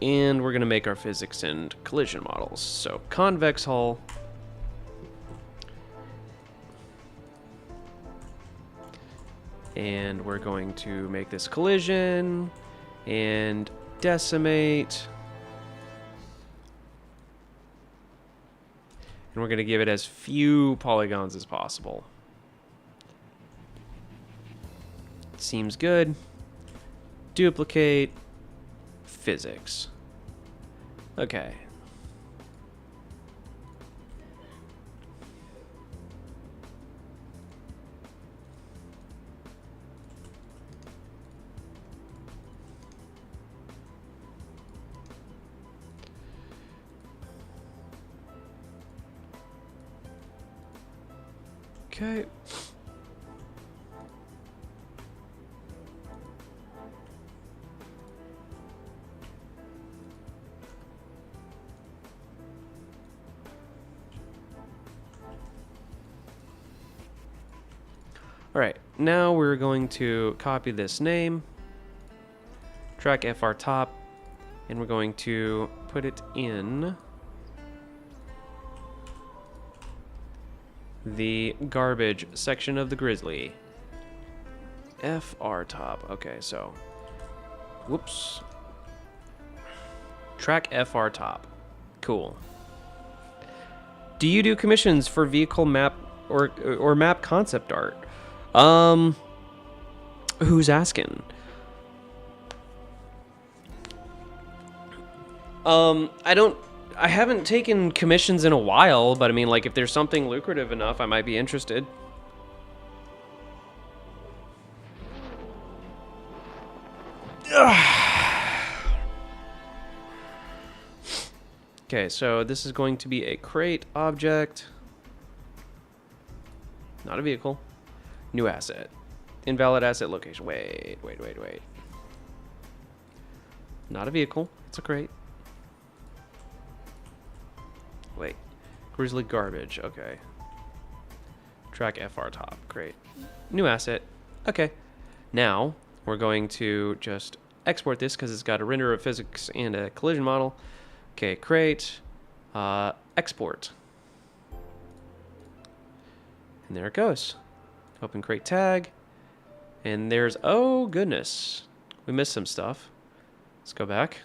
And we're going to make our physics and collision models. So convex hull. And we're going to make this collision and decimate. And we're going to give it as few polygons as possible. Seems good. Duplicate. Physics. Okay. Okay. All right, now we're going to copy this name, track FR top, and we're going to put it in the garbage section of the Grizzly. FR top. Okay, so whoops. Track FR top. Cool. Do you do commissions for vehicle map or map concept art? Who's asking? I haven't taken commissions in a while, but I mean, like, if there's something lucrative enough, I might be interested. Okay, so this is going to be a crate object. Not a vehicle. New asset. Invalid asset location. Wait. Not a vehicle. It's a crate. Wait. Grizzly garbage. Okay. Track FR top. Great. New asset. Okay. Now, we're going to just export this because it's got a render of physics and a collision model. Okay, create, export. And there it goes. Open crate tag. And there's, oh goodness, we missed some stuff. Let's go back.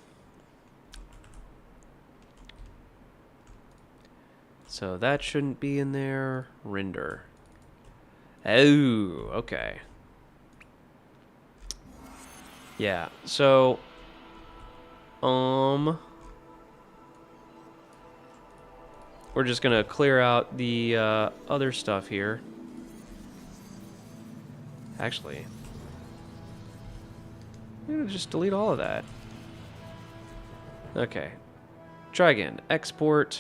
So that shouldn't be in there. Render. Oh, okay. Yeah, so we're just gonna clear out the other stuff here. Actually, I'm gonna just delete all of that. Okay, try again. Export,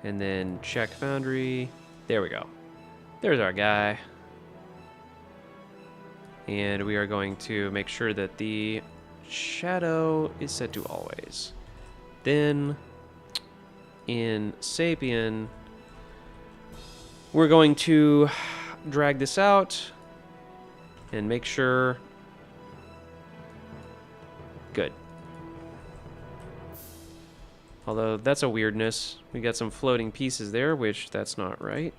and then check Foundry. There we go. There's our guy. And we are going to make sure that the shadow is set to always. Then in Sapien, we're going to drag this out and make sure. Good. Although that's a weirdness. We got some floating pieces there, which that's not right.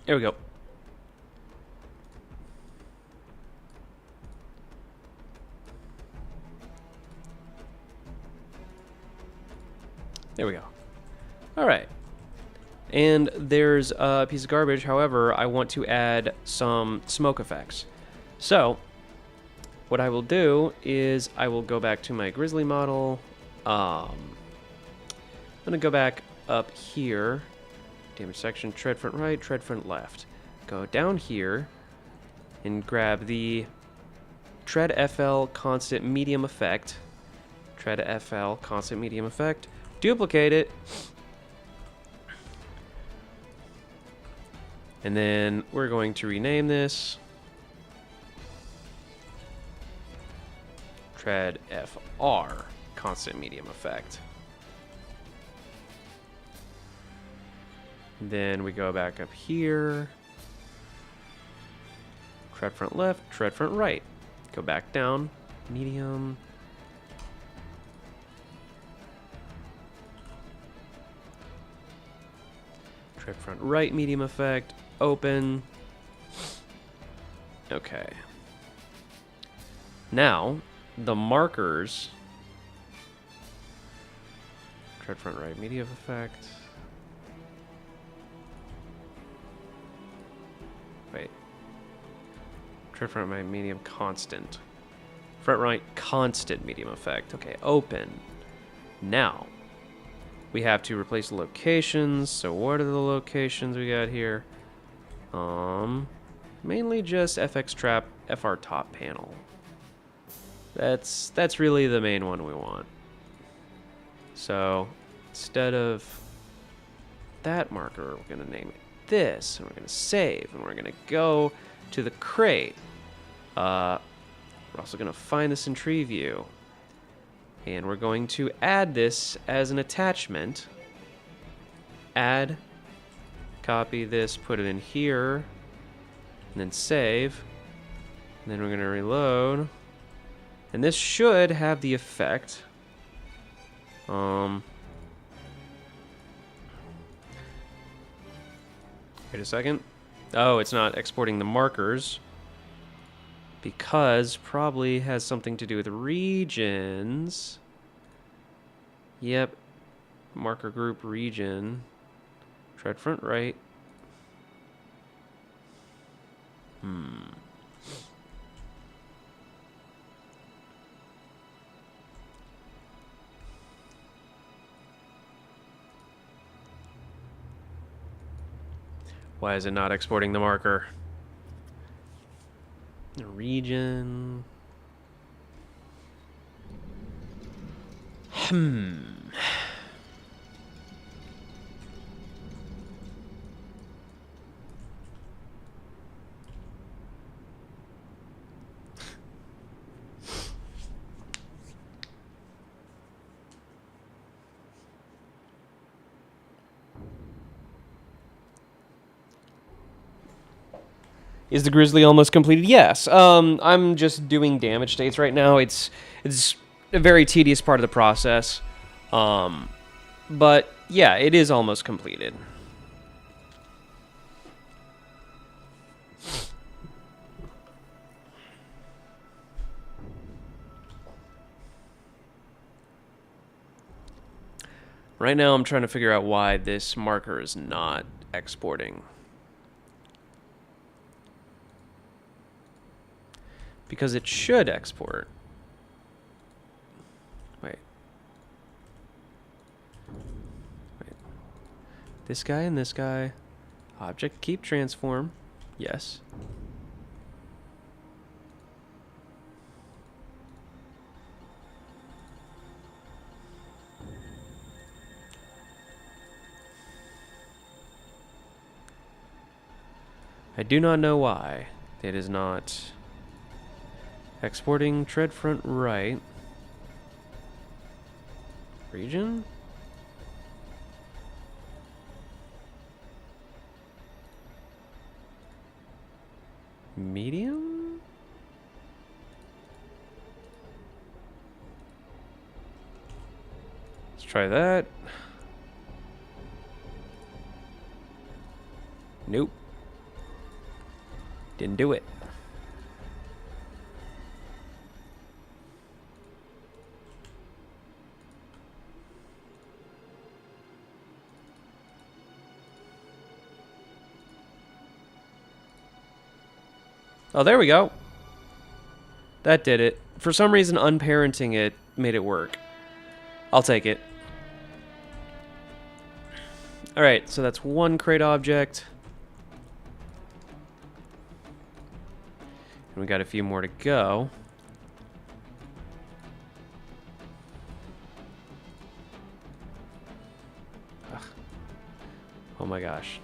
There we go. There we go. All right. And there's a piece of garbage. However, I want to add some smoke effects. So what I will do is I will go back to my GRIZZLY model. I'm going to go back up here. Damage section, tread front right, tread front left. Go down here and grab the tread FL constant medium effect. Tread FL constant medium effect. Duplicate it. And then we're going to rename this tread FR constant medium effect. Then we go back up here. Tread front left, tread front right. Go back down, medium. Tread front right, medium effect, open. Okay. Now, the markers. Tread front right, medium effect. Wait. Tread front right, medium, constant. Front right, constant, medium effect. Okay, open. Now, we have to replace the locations. So what are the locations we got here? Mainly just FX trap, FR top panel. That's really the main one we want. So instead of that marker, we're gonna name it this, and we're gonna save, and we're gonna go to the crate. We're also gonna find this in tree view, and we're going to add this as an attachment. Add, copy this, put it in here, and then save. And then we're gonna reload, and this should have the effect. Wait a second. Oh, it's not exporting the markers because probably has something to do with regions. Yep, Marker group region. Tread front right. Why is it not exporting the marker? The region. Is the Grizzly almost completed? Yes. I'm just doing damage states right now. It's a very tedious part of the process. But yeah, it is almost completed. Right now I'm trying to figure out why this marker is not exporting. Because it should export. Wait. This guy and this guy. Object keep transform. Yes. I do not know why it is not exporting tread front right. Region? Medium? Let's try that. Nope. Didn't do it. Oh, there we go. That did it. For some reason, unparenting it made it work. I'll take it. Alright, so that's one crate object. And we got a few more to go. Ugh. Oh my gosh.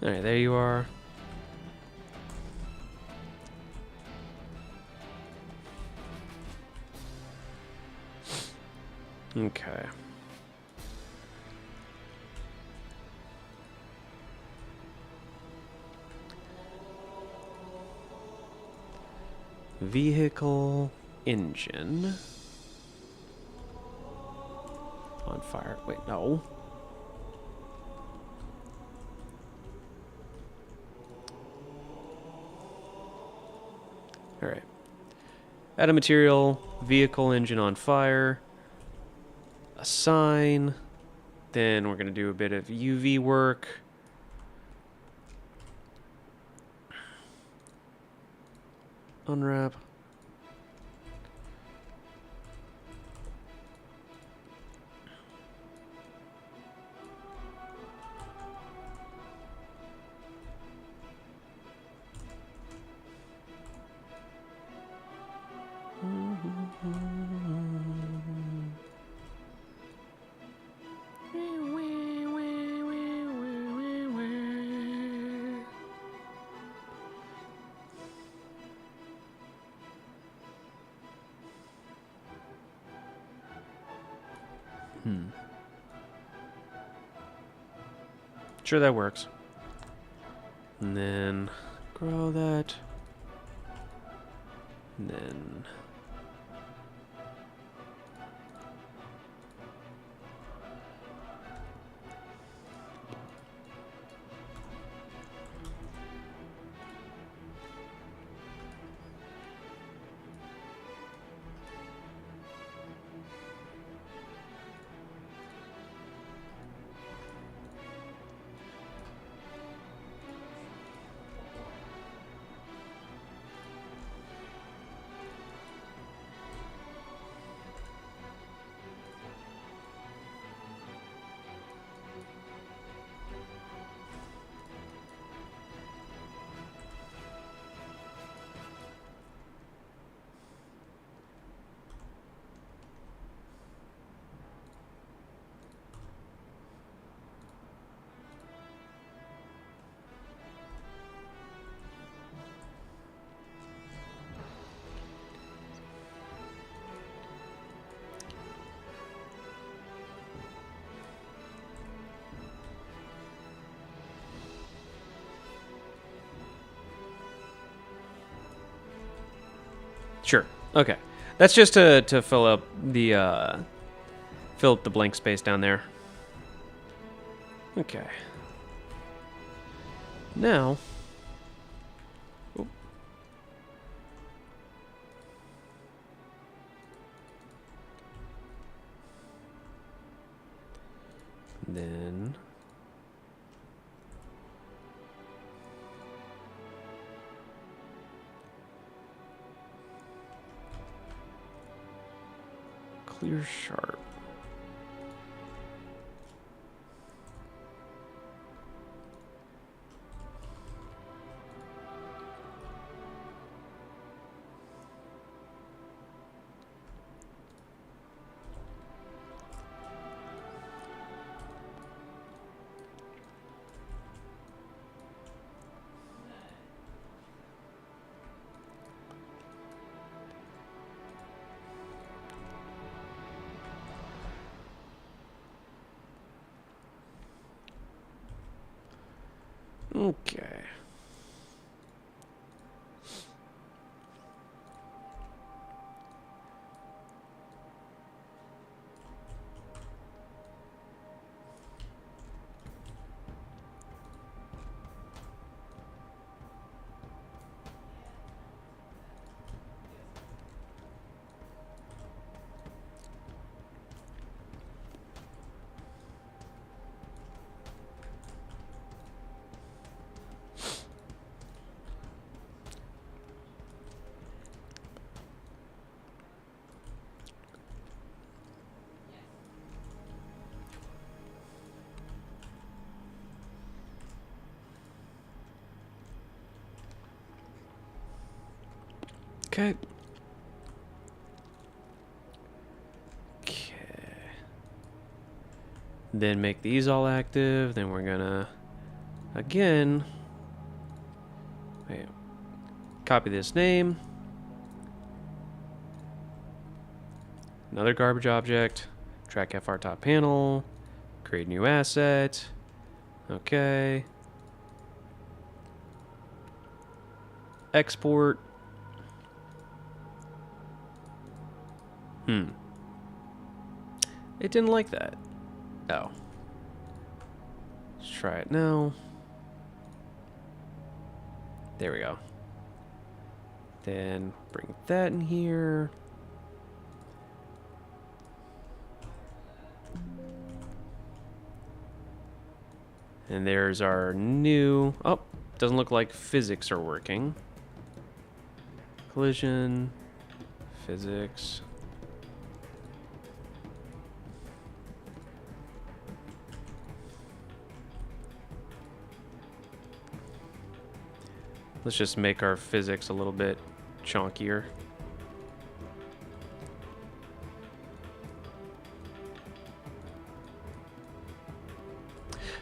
Alright, there you are. Okay. Vehicle engine on fire. Wait, no. All right. Add a material, vehicle engine on fire. Assign. Then we're going to do a bit of UV work. Unwrap. Sure, that works. And then grow that. And then Okay. That's just to fill up the blank space down there. Okay. Now. Oop. Then. Clear sharp. Okay. Okay. Then make these all active. Then we're gonna, again, wait, copy this name. Another garbage object. Track FR top panel. Create new asset. Okay. Export. It didn't like that. Oh. Let's try it now. There we go. Then bring that in here. And there's our new... Oh, doesn't look like physics are working. Collision. Physics. Let's just make our physics a little bit chunkier.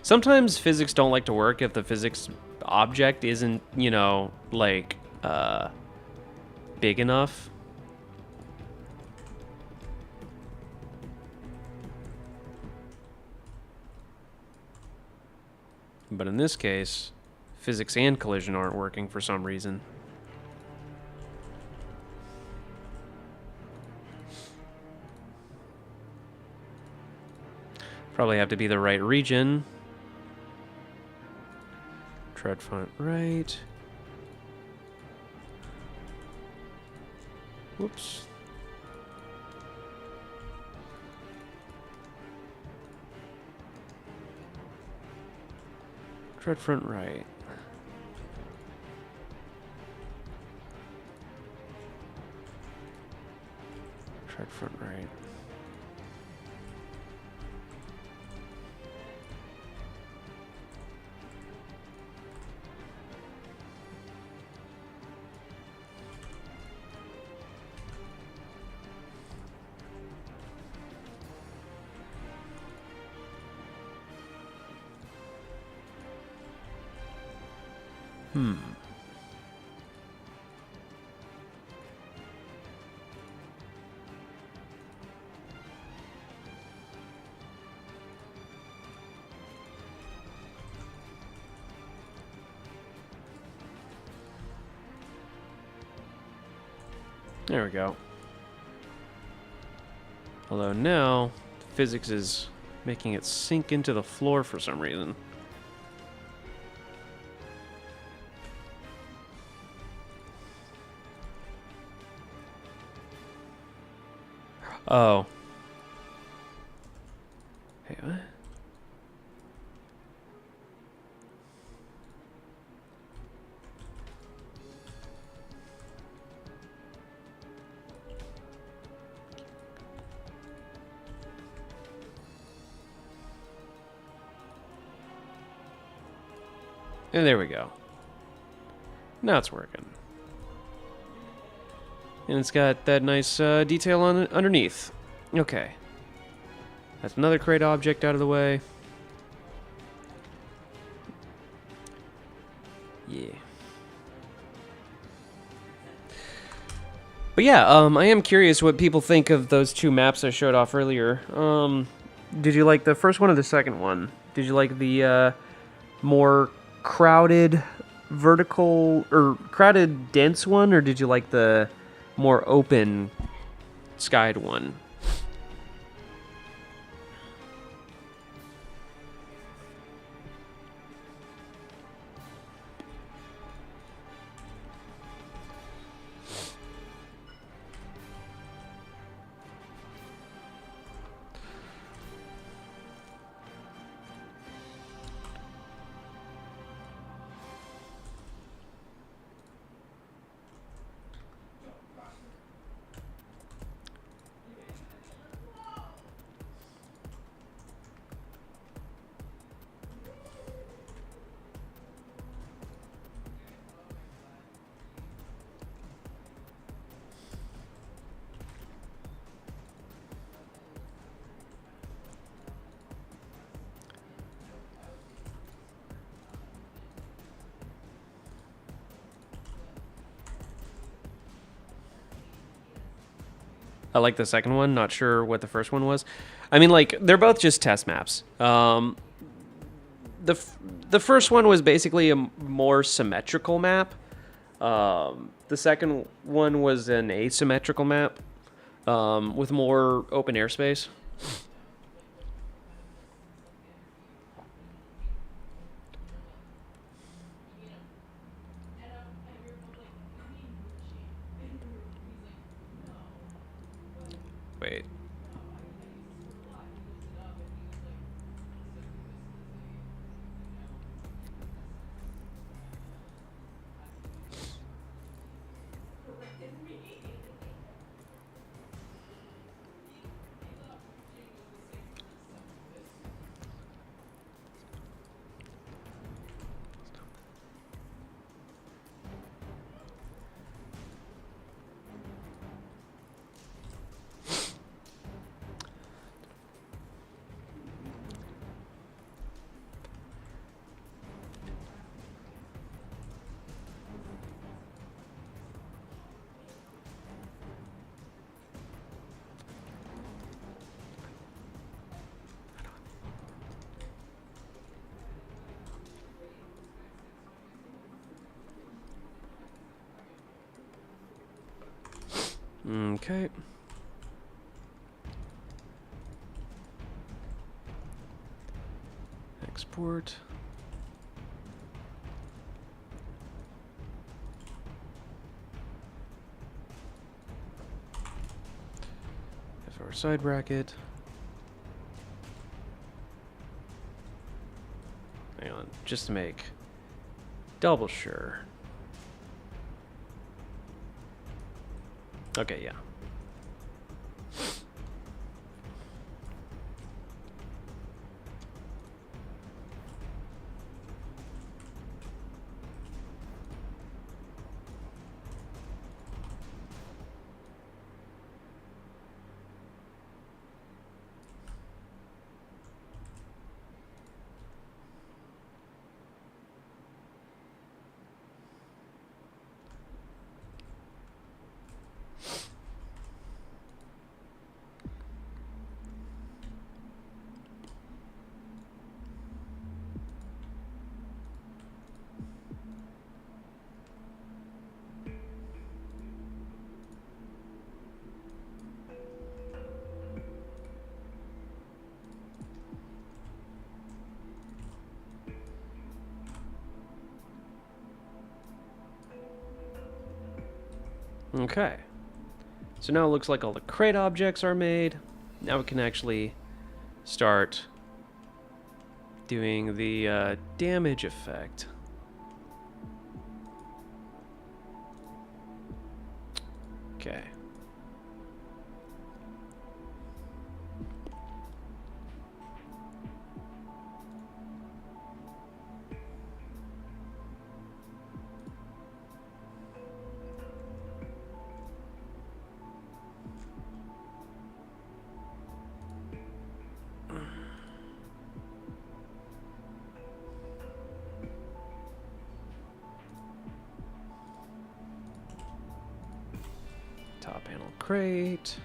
Sometimes physics don't like to work if the physics object isn't, you know, like, big enough. But in this case, physics and collision aren't working for some reason. Probably have to be the right region. Tread front right. Whoops. Tread front right. Tread front right. There we go. Although now, physics is making it sink into the floor for some reason. Oh. Hey, what? And there we go. Now it's working. And it's got that nice detail on it underneath. Okay. That's another crate object out of the way. Yeah. But yeah, I am curious what people think of those two maps I showed off earlier. Did you like the first one or the second one? Did you like the more crowded vertical or crowded dense one, or did you like the more open skied one? I like the second one. Not sure what the first one was. I mean, like, they're both just test maps. The first one was basically a more symmetrical map. The second one was an asymmetrical map with more open airspace. Wait. Okay. Export. FR side bracket. Hang on, just to make double sure. Okay, yeah. Okay. So now it looks like all the crate objects are made. Now we can actually start doing the damage effect. Okay. Top panel crate.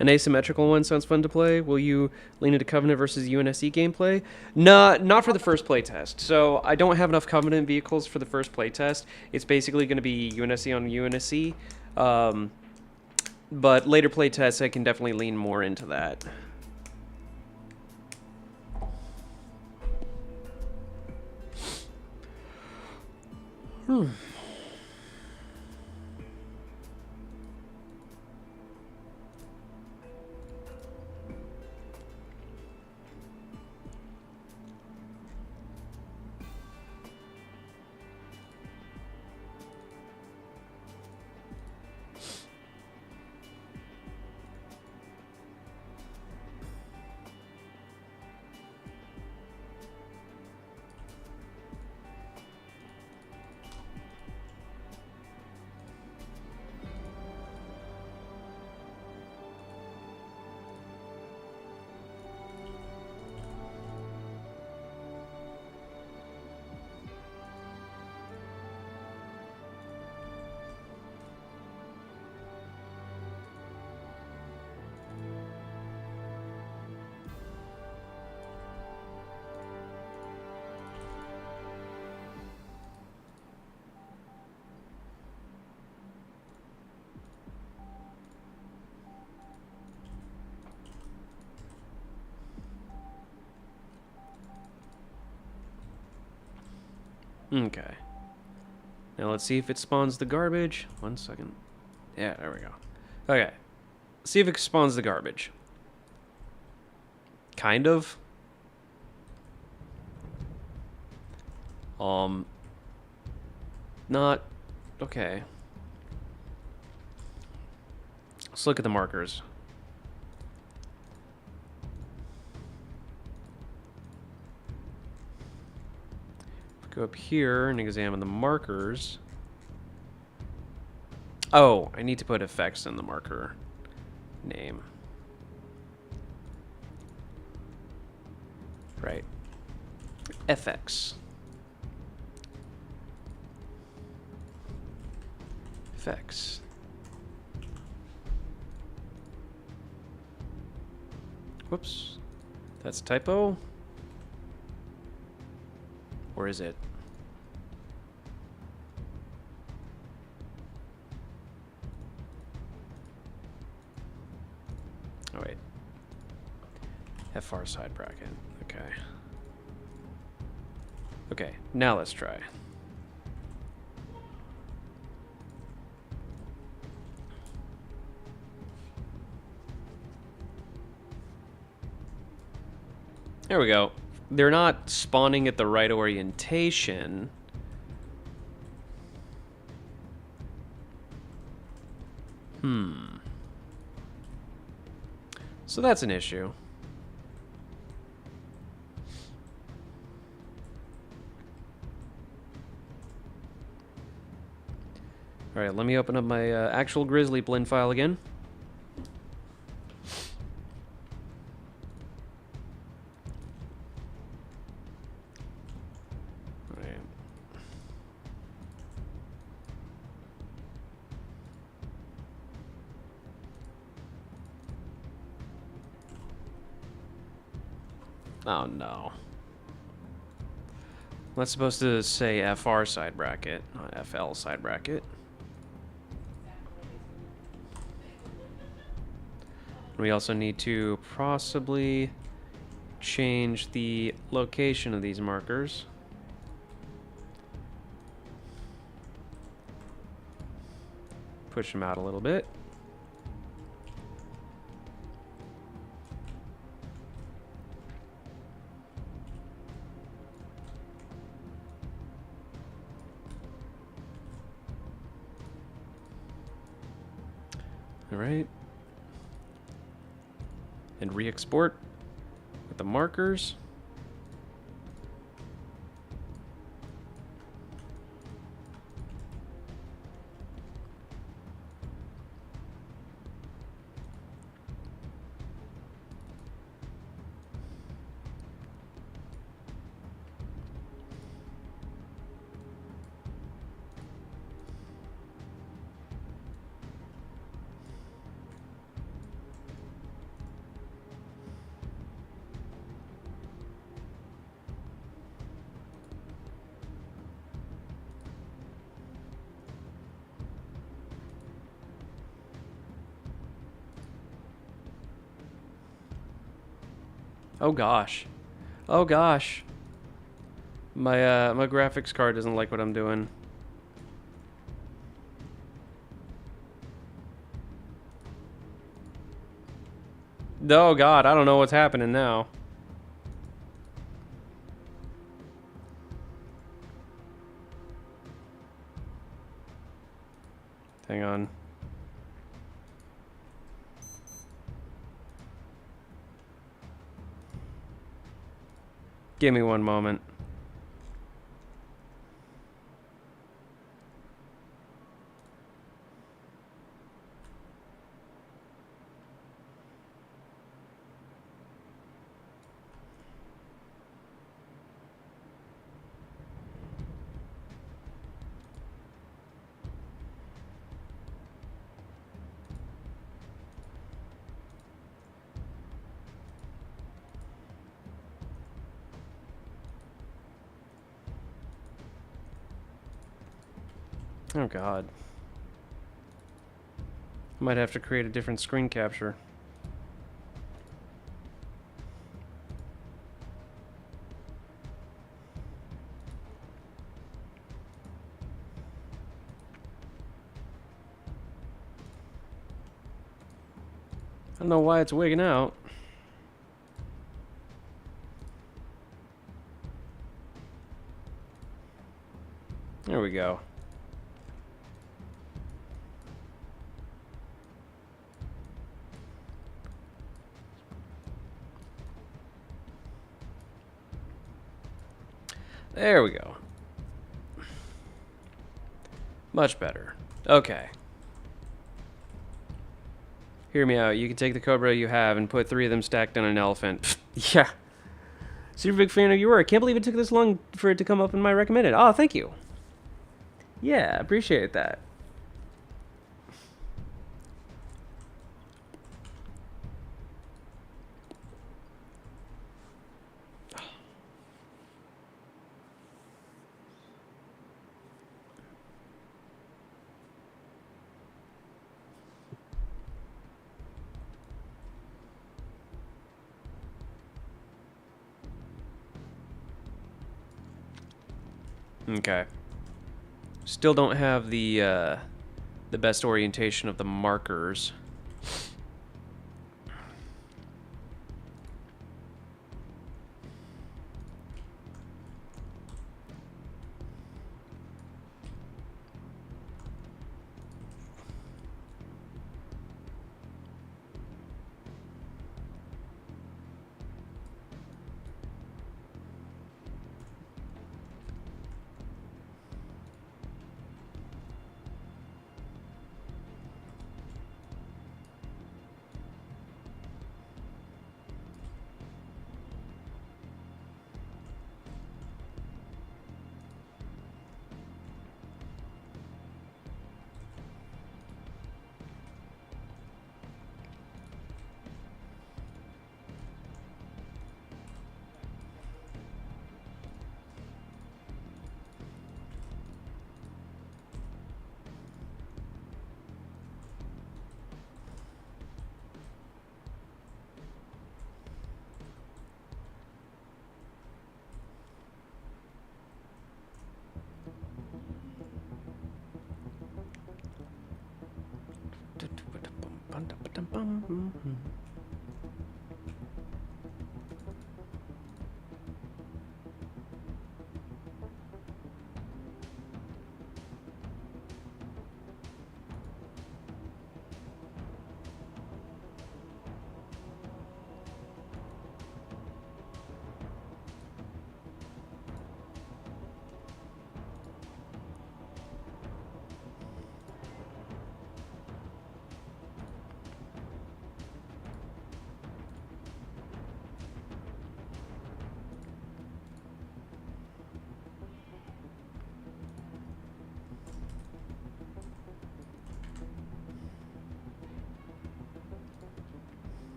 An asymmetrical one sounds fun to play. Will you lean into Covenant versus UNSC gameplay? Nah, not for the first playtest. So I don't have enough Covenant vehicles for the first playtest. It's basically going to be UNSC on UNSC. But later playtests, I can definitely lean more into that. Okay. Now let's see if it spawns the garbage. 1 second. Yeah, there we go. Okay. See if it spawns the garbage. Kind of. Not. Okay. Let's look at the markers. Go up here and examine the markers. Oh, I need to put effects in the marker name. Right. FX. Effects. Whoops. That's a typo. Or is it? Oh, wait. FR side bracket. Okay. Okay, now let's try. There we go. They're not spawning at the right orientation. So that's an issue. All right, let me open up my actual Grizzly blend file again. Oh no. That's supposed to say FR side bracket, not FL side bracket. We also need to possibly change the location of these markers. Push them out a little bit. All right. And re-export with the markers. Oh gosh. Oh gosh. My graphics card doesn't like what I'm doing. Oh god, I don't know what's happening now. Hang on. Give me one moment. Oh god. Might have to create a different screen capture. I don't know why it's wigging out. There we go. There we go. Much better. Okay. Hear me out. You can take the Cobra you have and put 3 of them stacked on an elephant. Yeah. Super big fan of your work. Can't believe it took this long for it to come up in my recommended. Oh, thank you. Yeah, appreciate that. Okay. Still don't have the best orientation of the markers.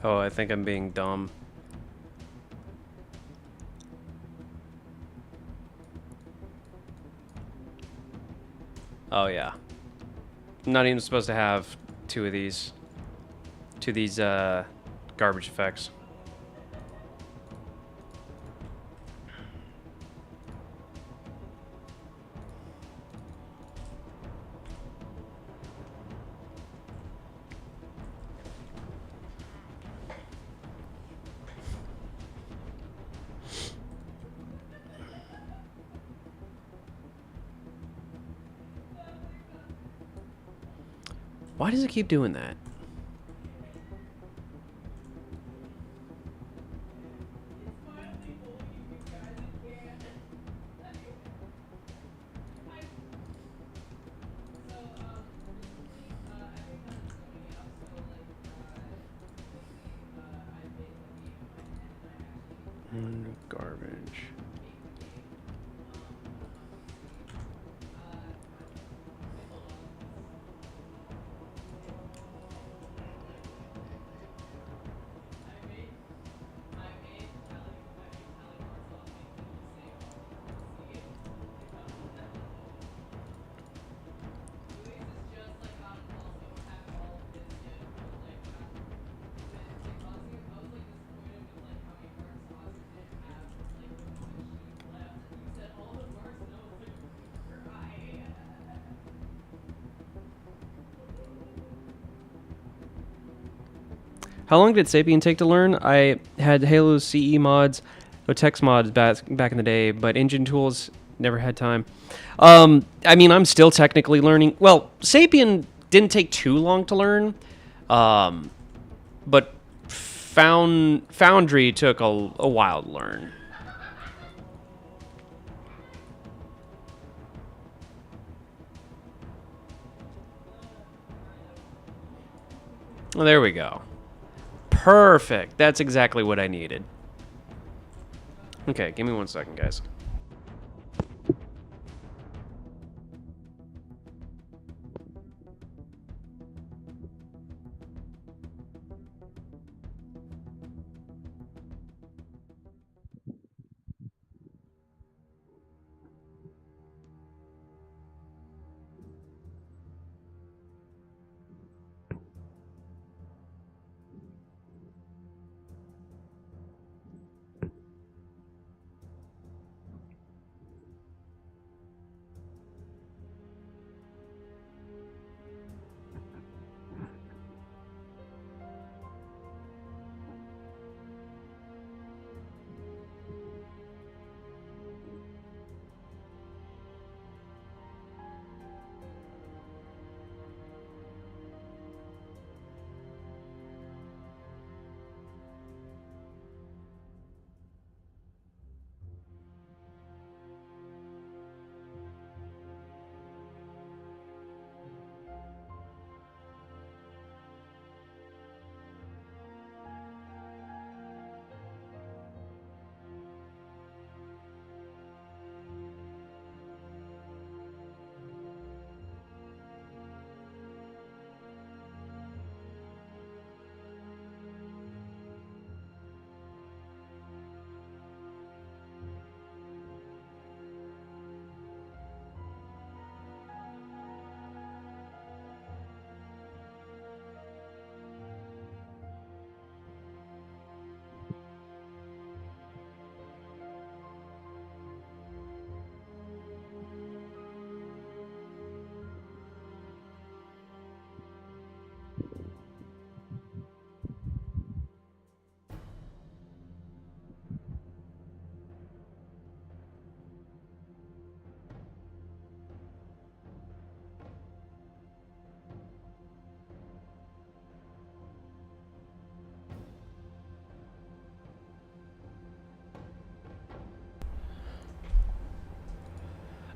Oh, I think I'm being dumb. Oh yeah. I'm not even supposed to have two of these. Two of these garbage effects. Why does it keep doing that? Garbage. How long did Sapien take to learn? I had Halo CE mods, text mods back in the day, but engine tools never had time. I mean, I'm still technically learning. Well, Sapien didn't take too long to learn, but Foundry took a while to learn. Well, there we go. Perfect. That's exactly what I needed. Okay, give me 1 second, guys.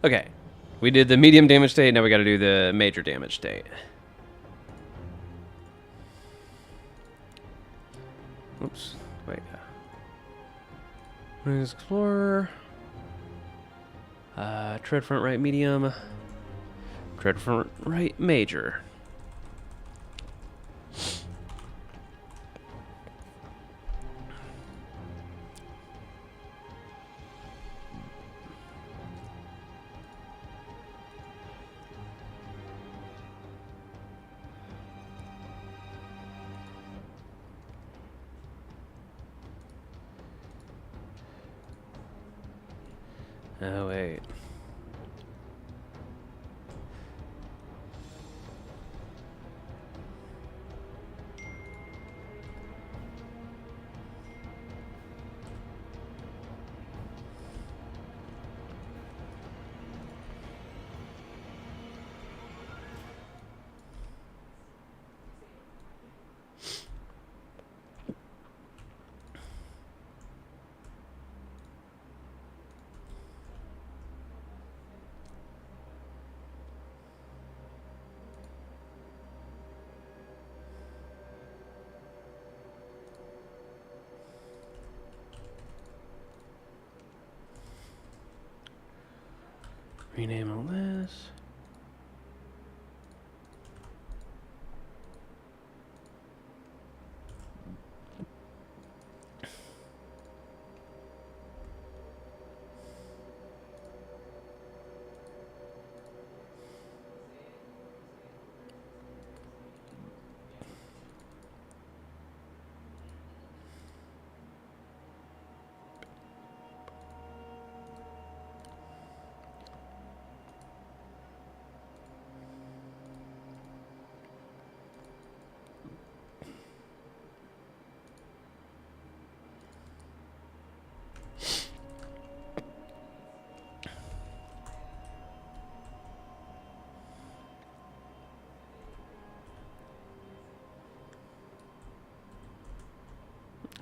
Okay. We did the medium damage state, now we gotta do the major damage state. Oops. Wait. Explorer. Tread front right medium. Tread front right major. Oh, wait. Rename all this.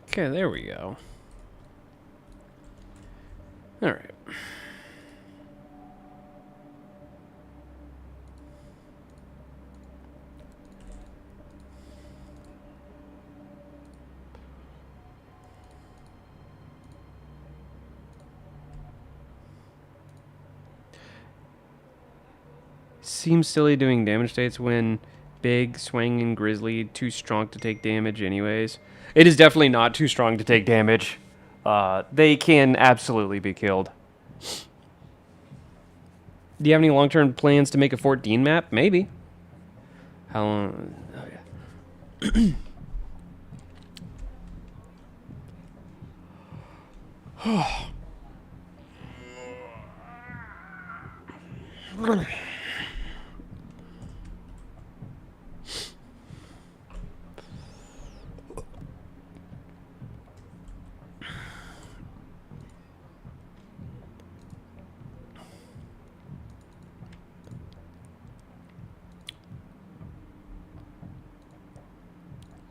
Okay, there we go. All right. Seems silly doing damage states when big, swinging, grizzly, too strong to take damage anyways. It is definitely not too strong to take damage. They can absolutely be killed. Do you have any long-term plans to make a 14 map? Maybe. How long? Oh, yeah.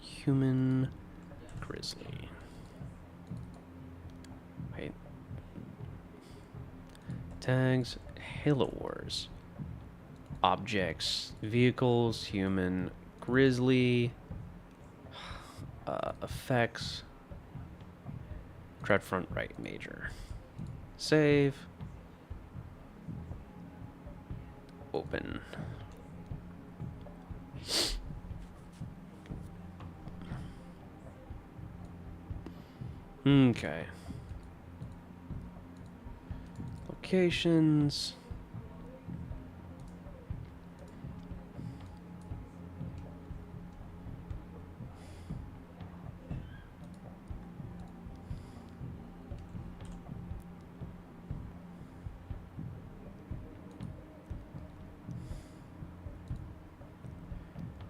Human grizzly. Wait. Tags, Halo Wars. Objects, vehicles, human, grizzly. Effects. Tread front right major. Save. Open. Okay. Locations.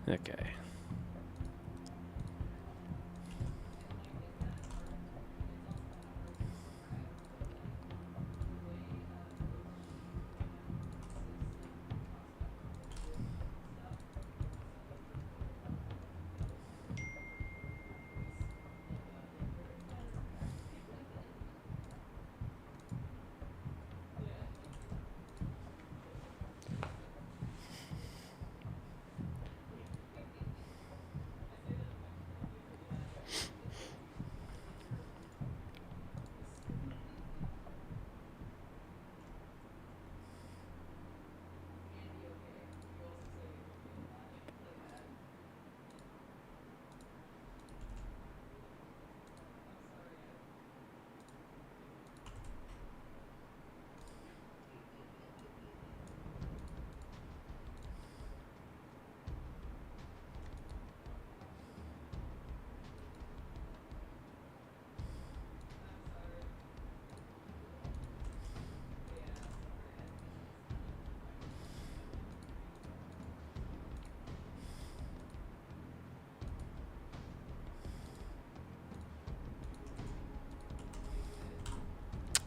Okay.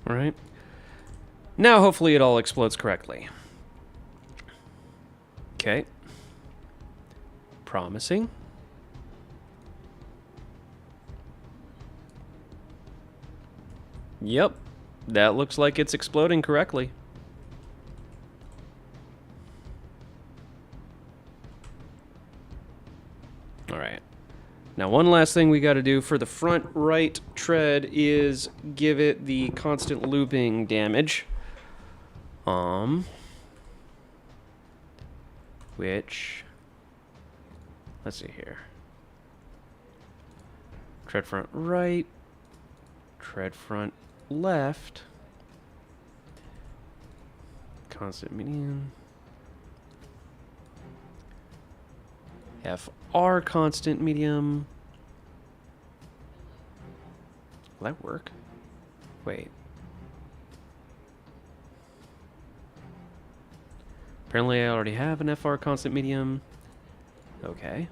All right. Now, hopefully, it all explodes correctly. Okay. Promising. Yep. That looks like it's exploding correctly. All right. Now, one last thing we got to do for the front right tread is give it the constant looping damage. Which, let's see here. Tread front right, tread front left, constant medium, FR constant medium. Will that work? Wait. Apparently I already have an FR constant medium. Okay.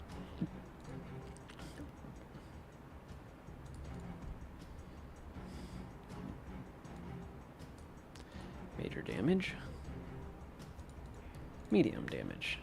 Major damage. Medium damage.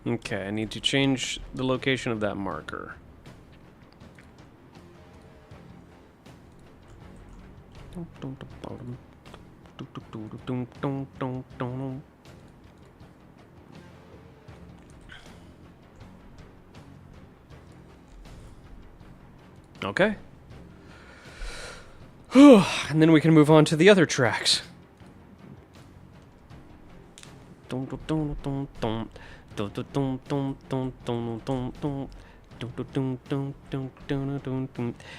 Okay, I need to change the location of that marker. Okay. And then we can move on to the other tracks.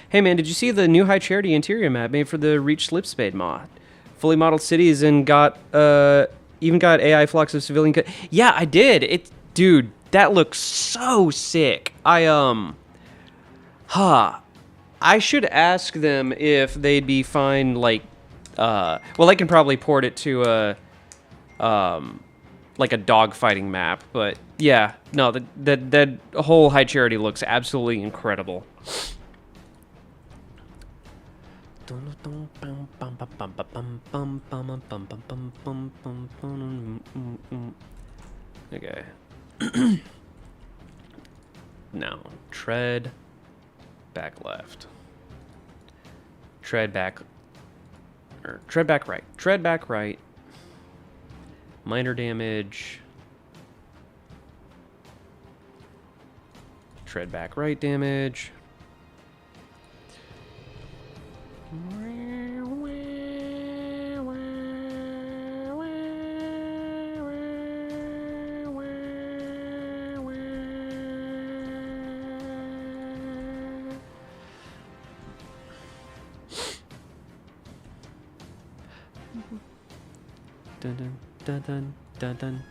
Hey man, did you see the new High Charity interior map made for the Reach Slipspade mod? Fully modeled cities and got even got AI flocks of civilian. Yeah, I did. Dude, that looks so sick. I should ask them if they'd be fine. Like, well, I can probably port it to like a dogfighting map, but yeah, no, that whole High Charity looks absolutely incredible. Okay. Now, tread back left. Tread back right. Tread back right. Minor damage. Tread back right damage. Dun dun dun dun dun dun.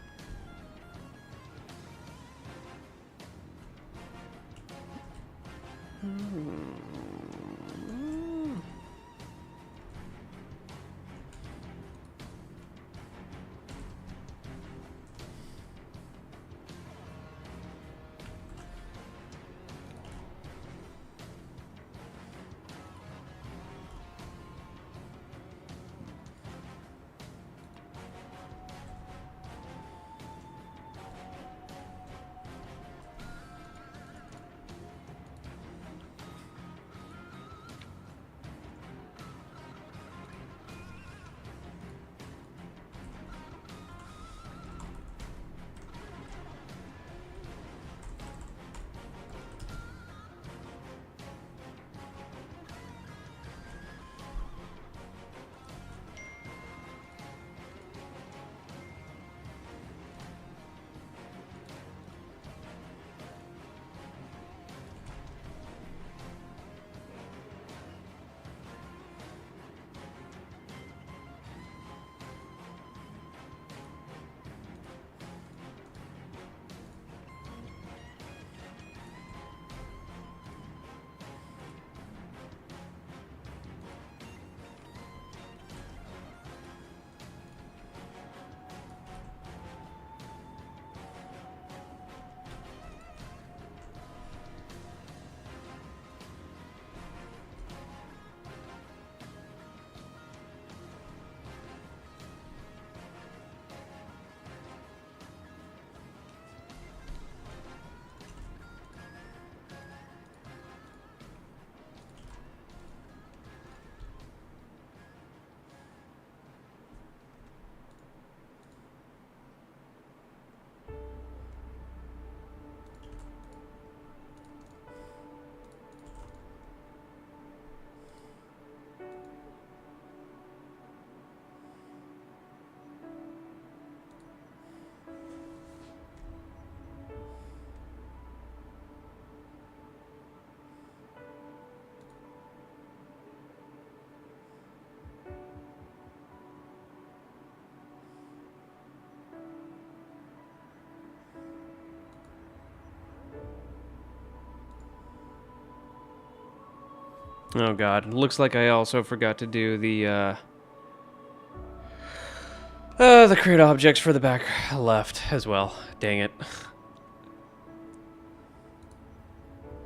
Oh god, looks like I also forgot to do the create objects for the back left as well. Dang it.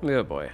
Oh boy.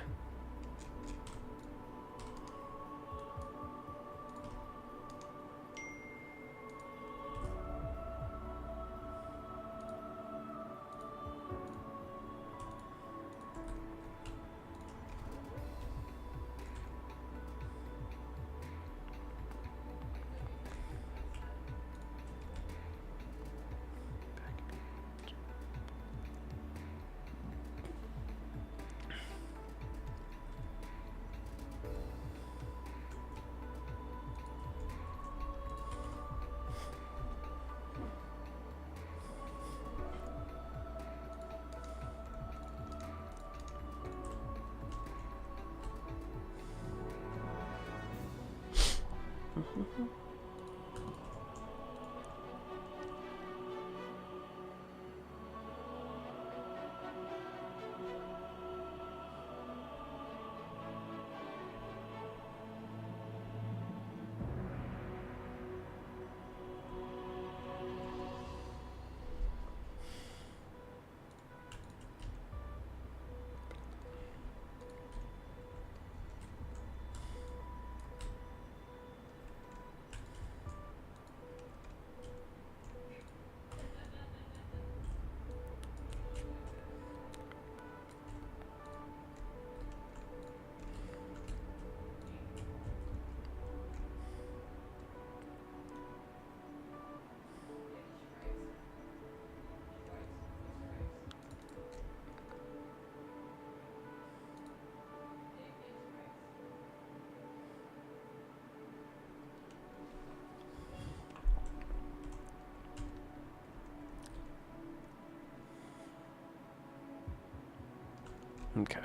Okay.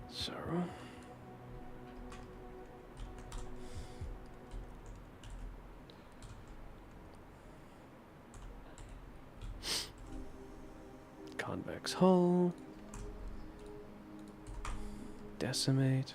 So convex hull, decimate.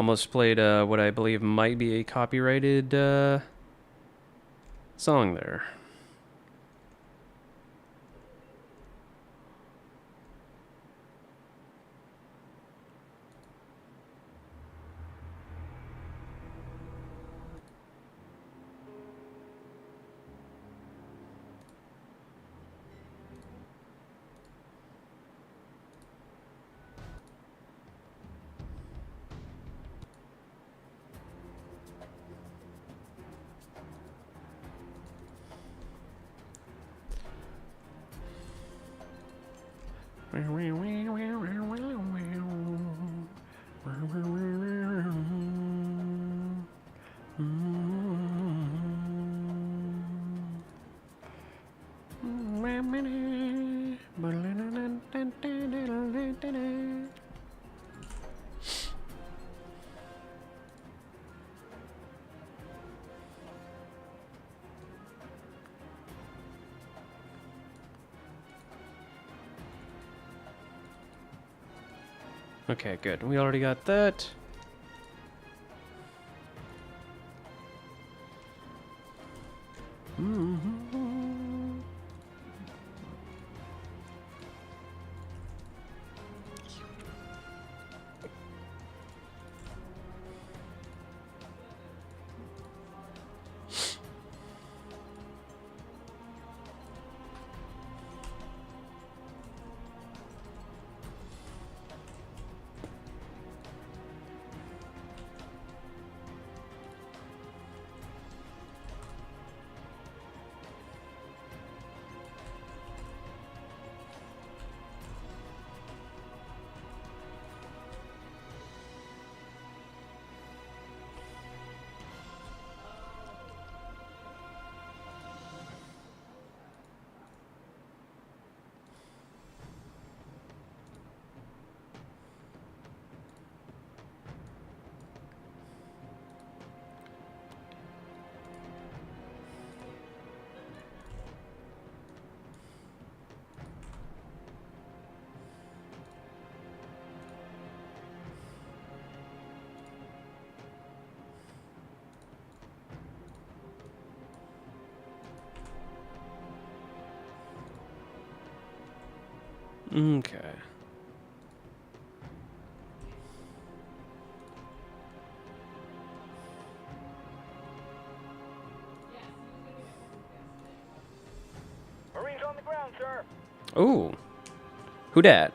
almost played what I believe might be a copyrighted song there. Okay, good. We already got that. Okay. Marines on the ground, sir. Ooh. Who dat?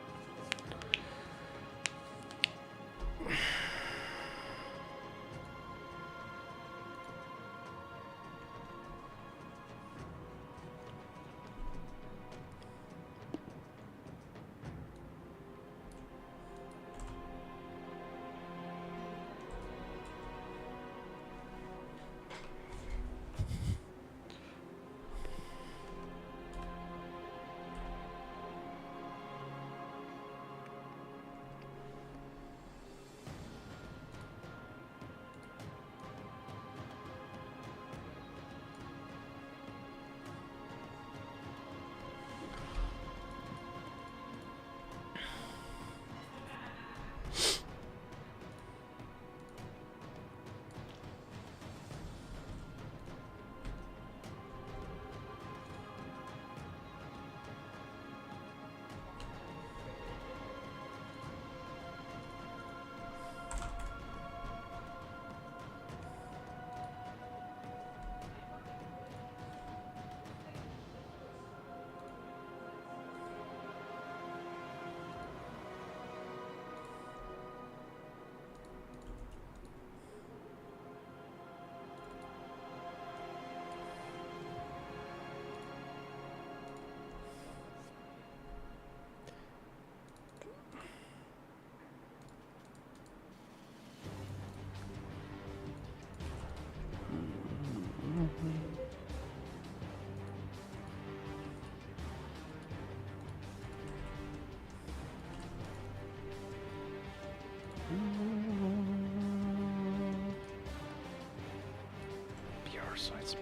PR sites.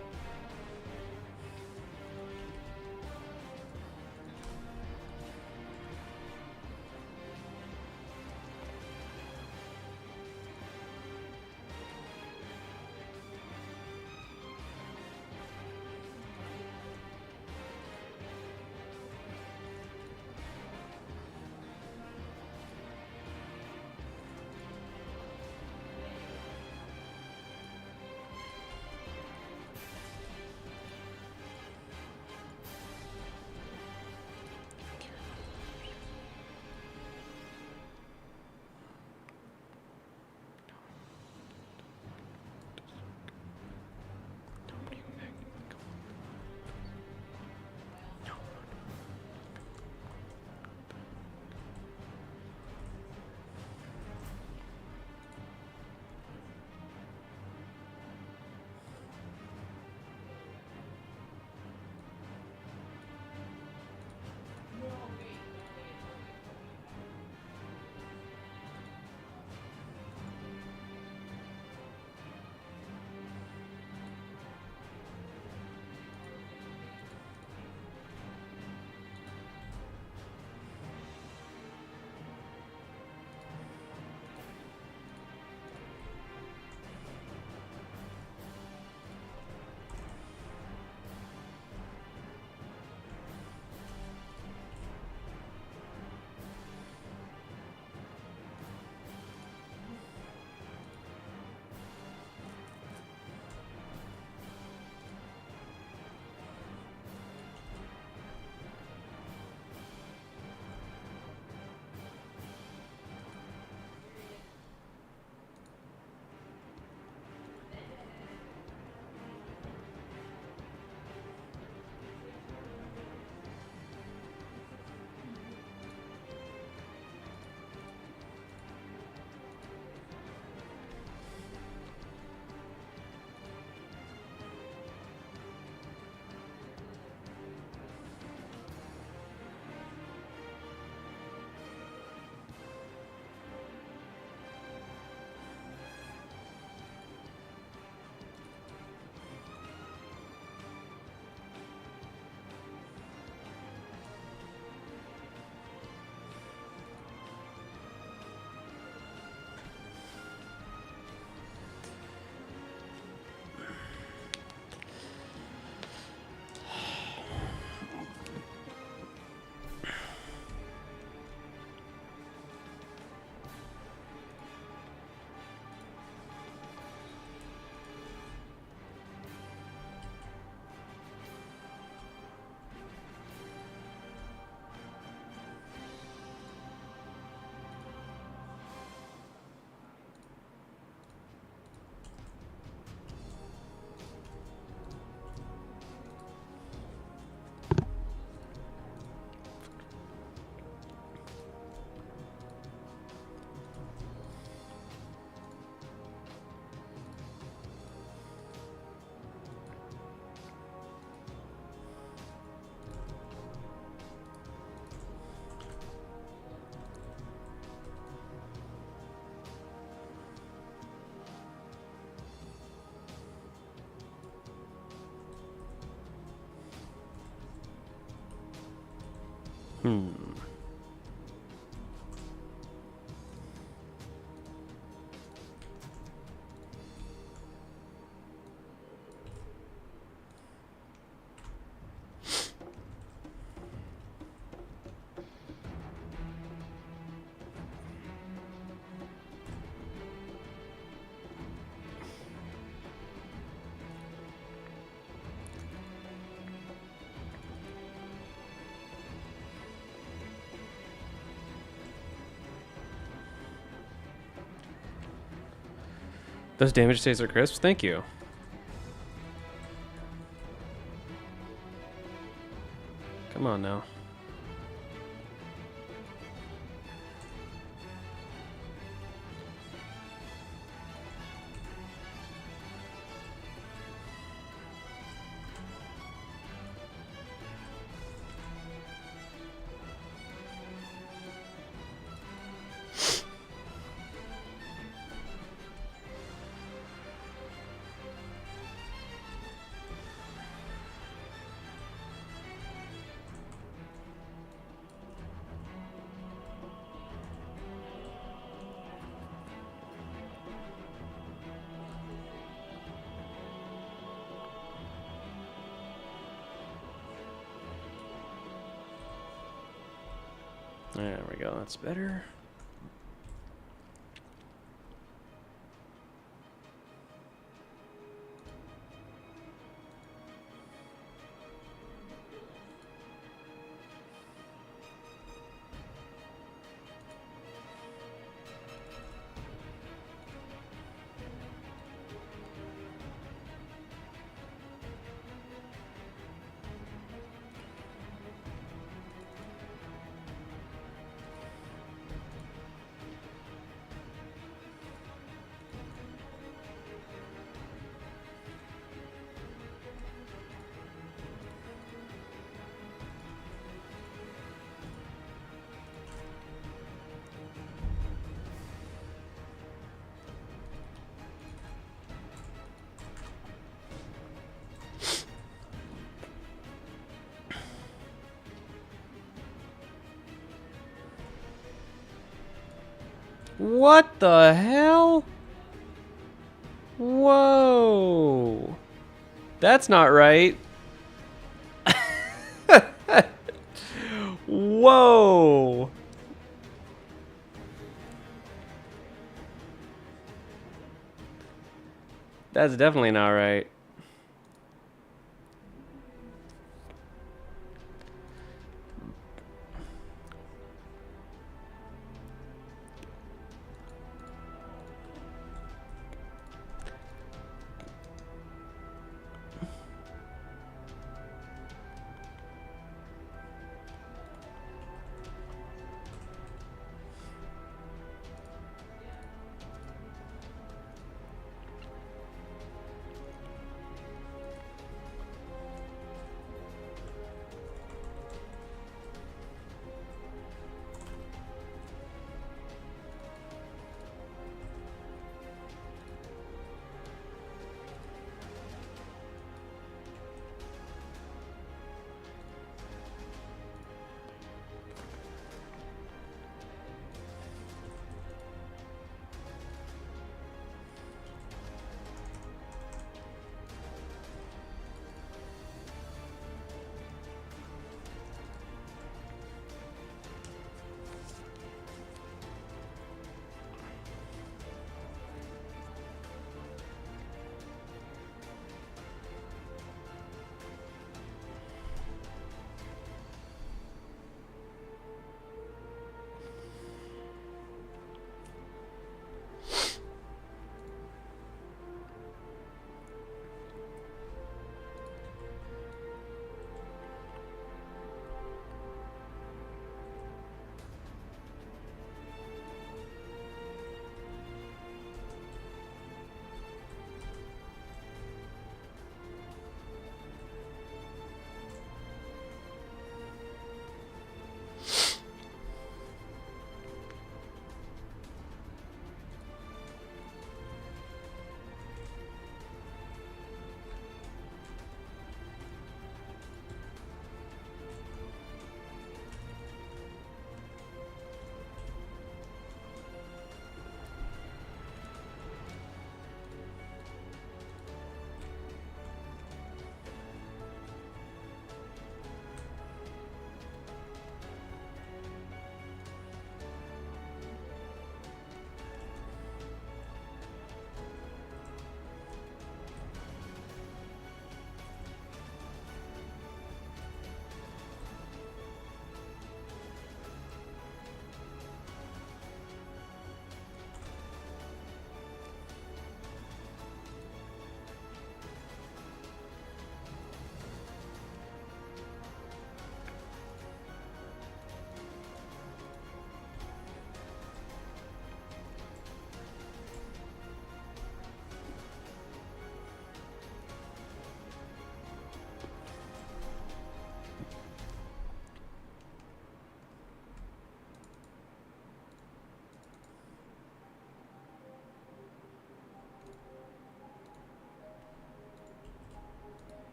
Those damage stays are crisp. Thank you. Come on now. There we go. That's better. What the hell? Whoa. That's not right. Whoa. That's definitely not right.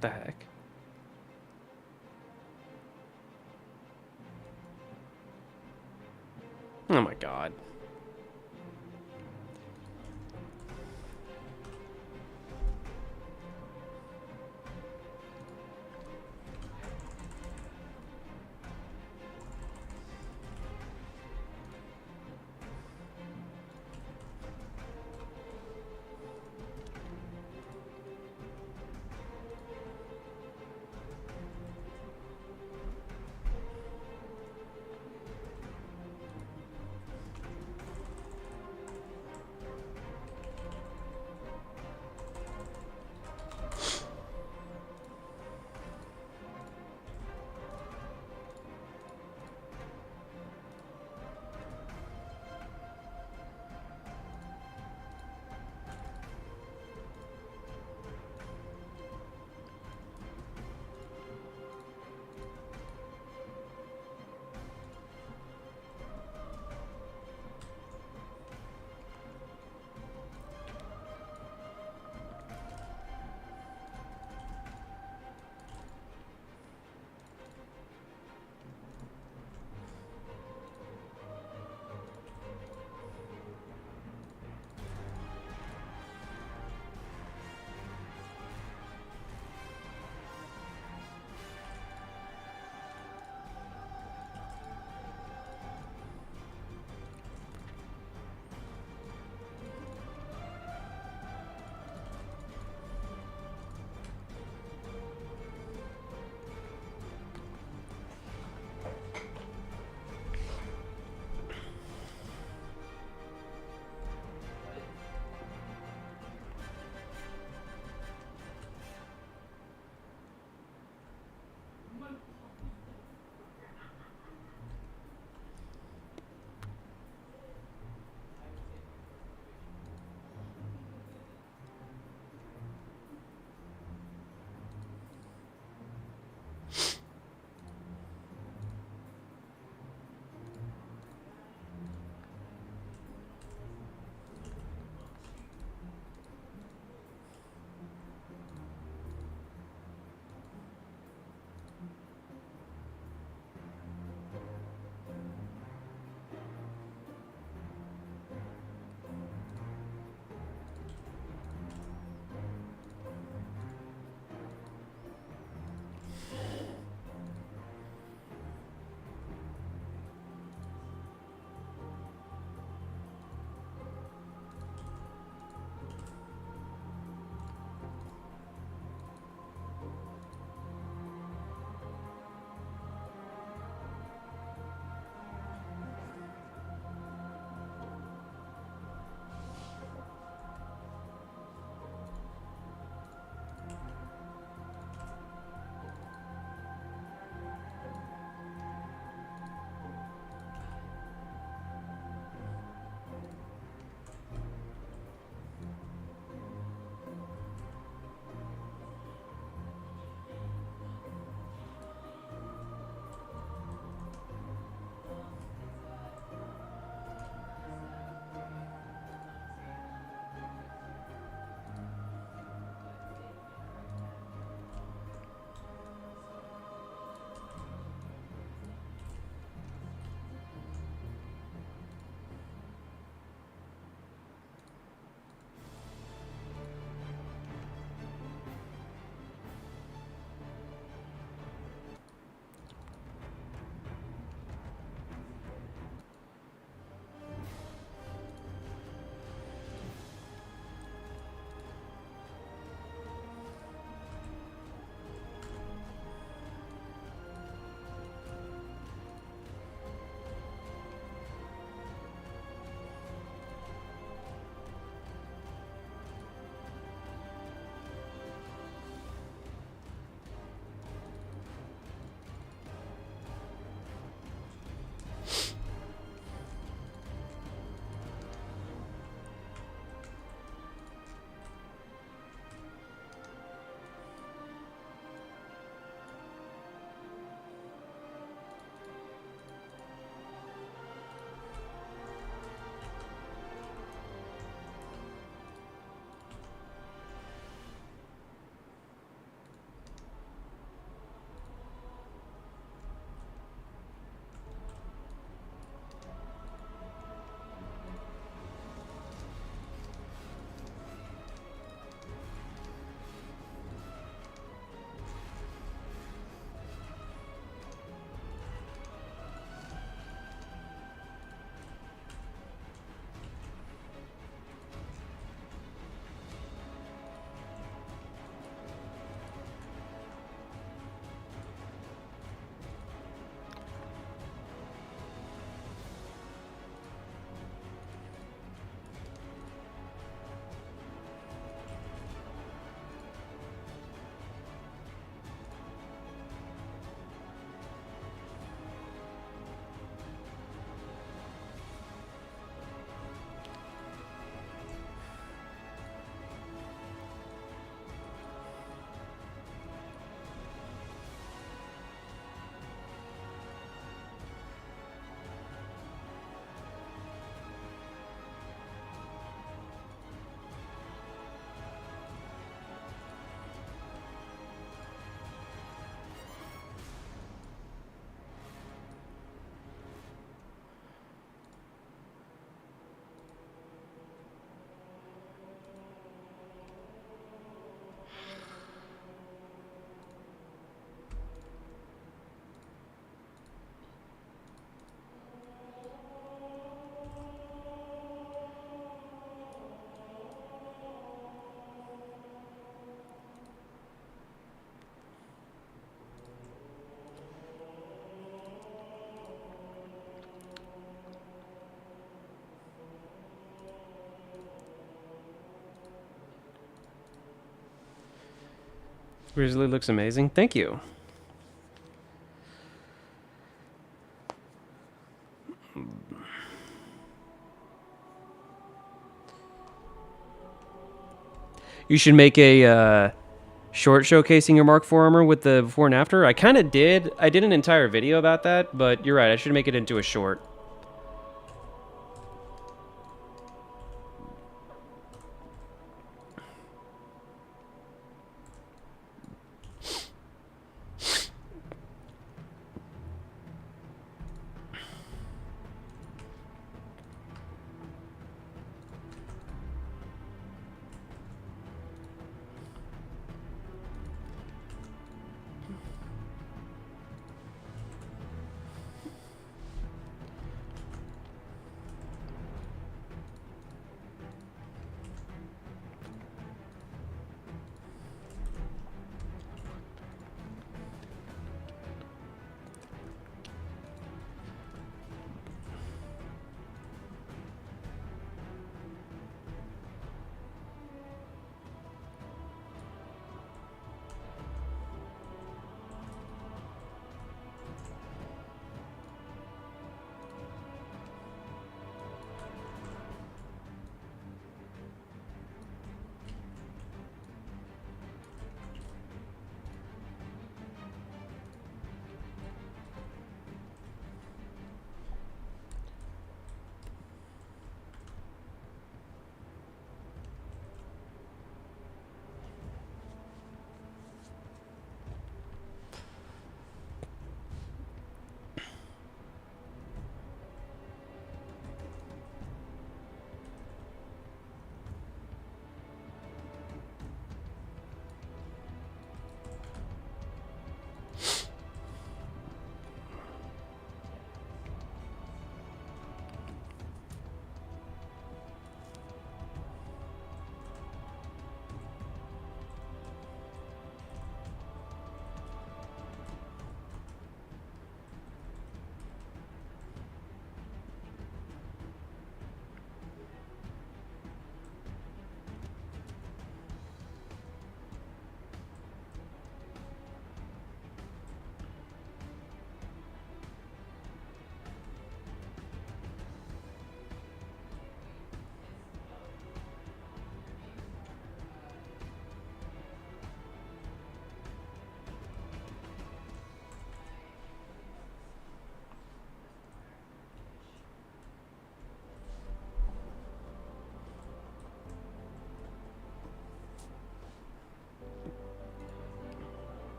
The heck? Oh my god. Grizzly looks amazing. Thank you. You should make a short showcasing your Mark IV armor with the before and after. I kind of did. I did an entire video about that, but you're right. I should make it into a short.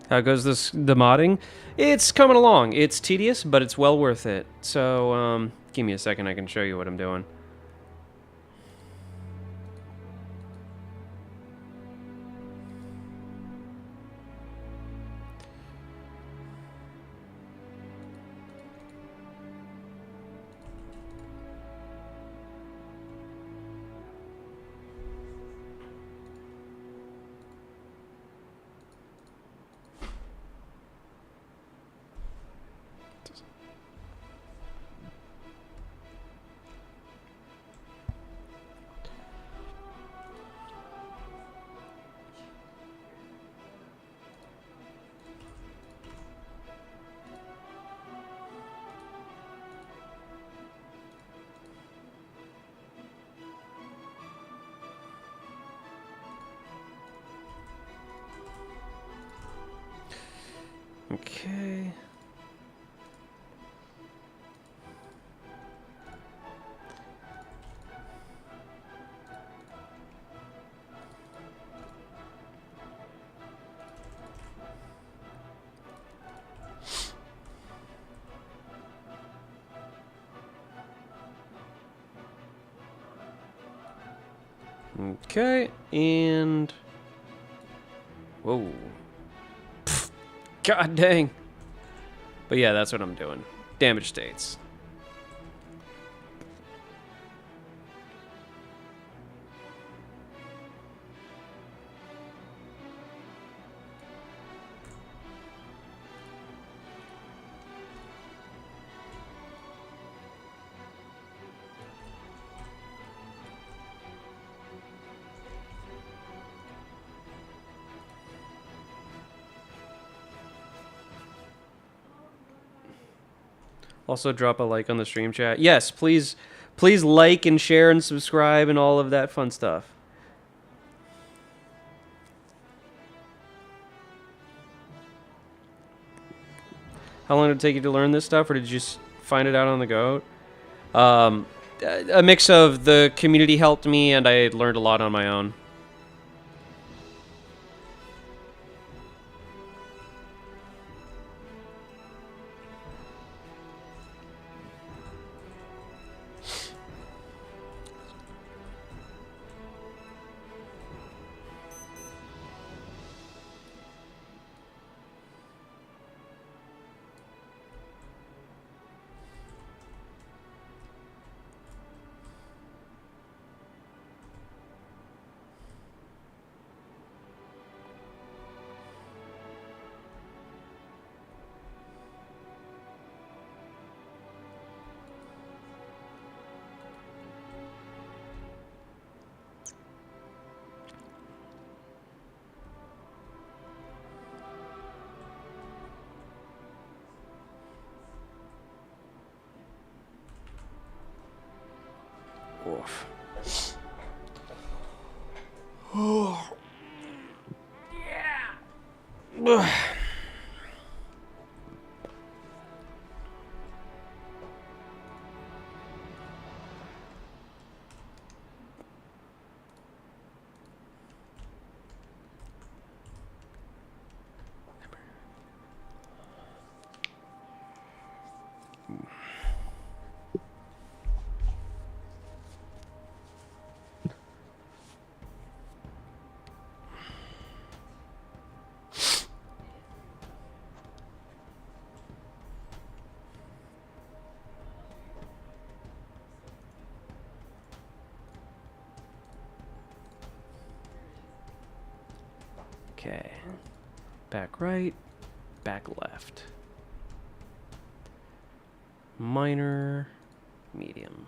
How goes the modding? It's coming along. It's tedious, but it's well worth it. So, give me a second. I can show you what I'm doing. Okay. Okay, and... Whoa. Pfft, God dang. But yeah, that's what I'm doing. Damage states. Also, drop a like on the stream chat. Yes, please like and share and subscribe and all of that fun stuff. How long did it take you to learn this stuff, or did you just find it out on the go? A mix of the community helped me, and I learned a lot on my own. Oof. Oh. Yeah. Okay. Back right, back left. Minor, medium.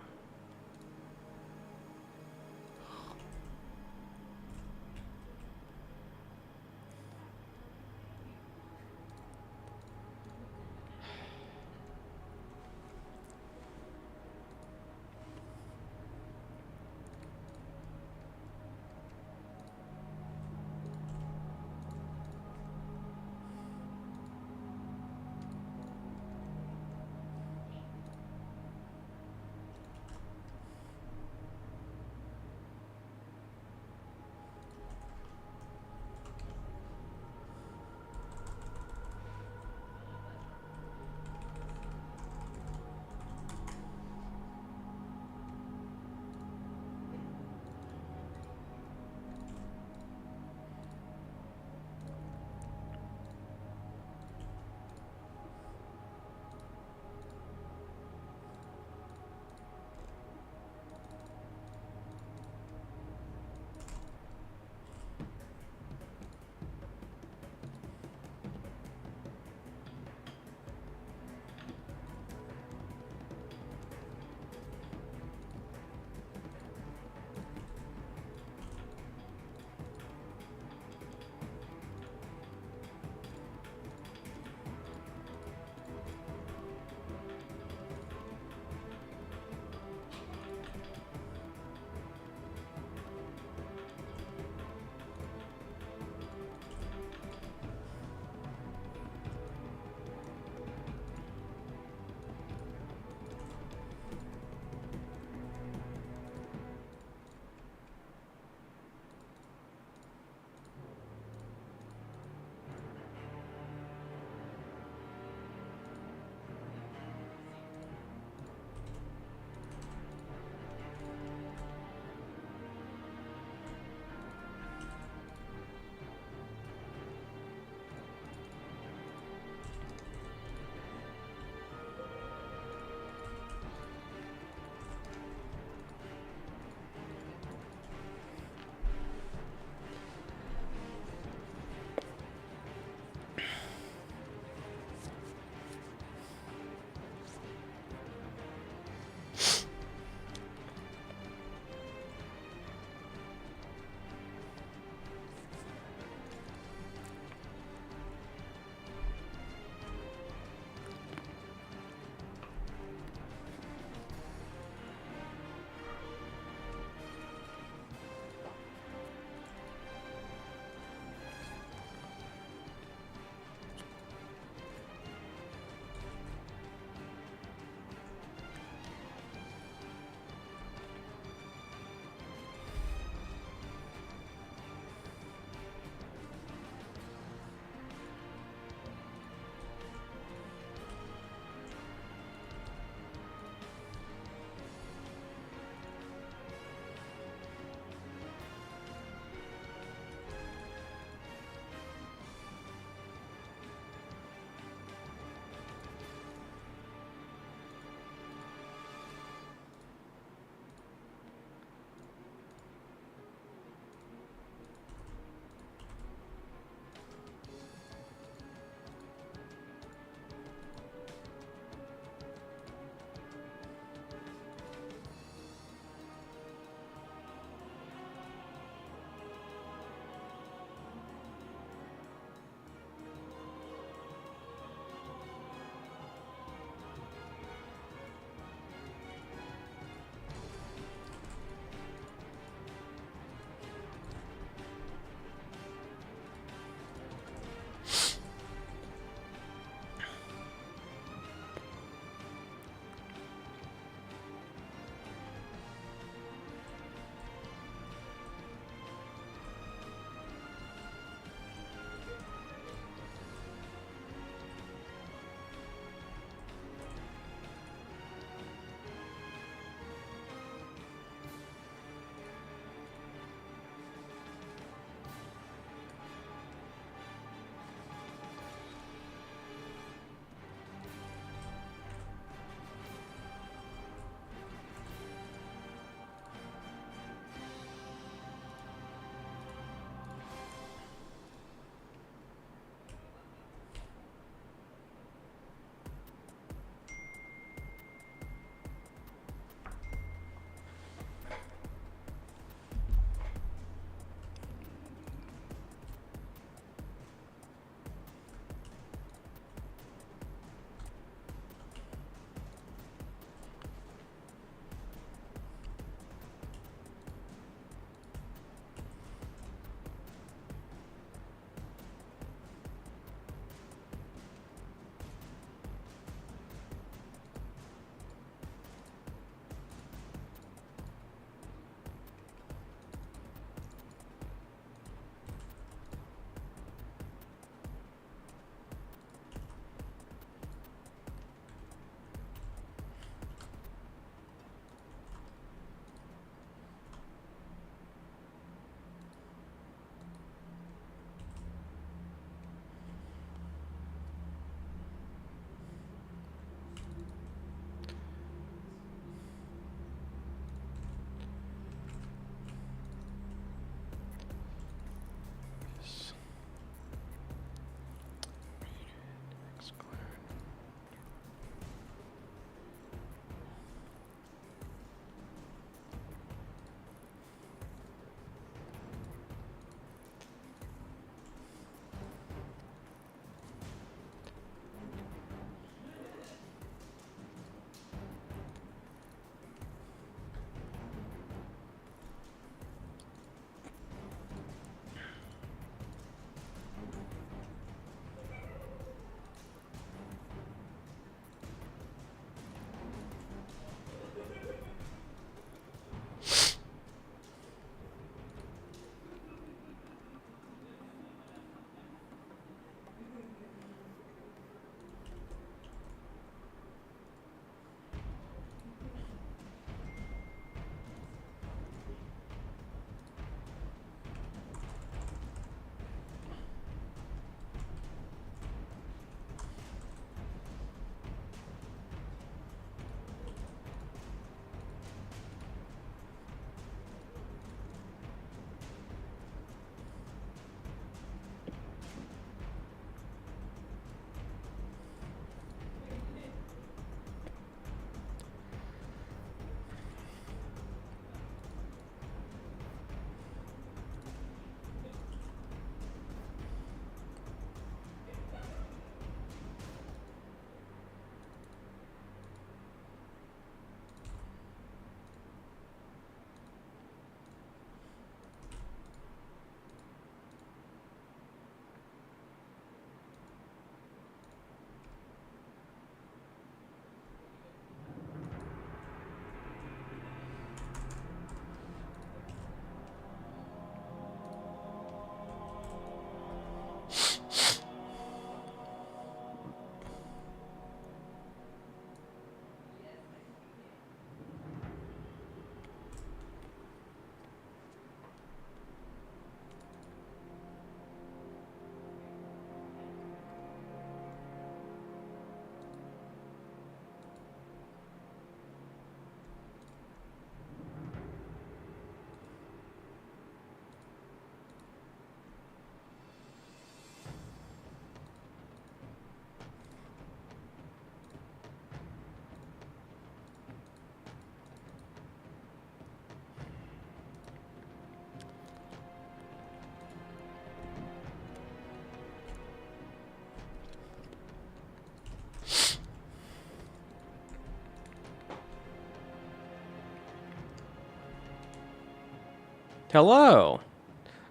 Hello.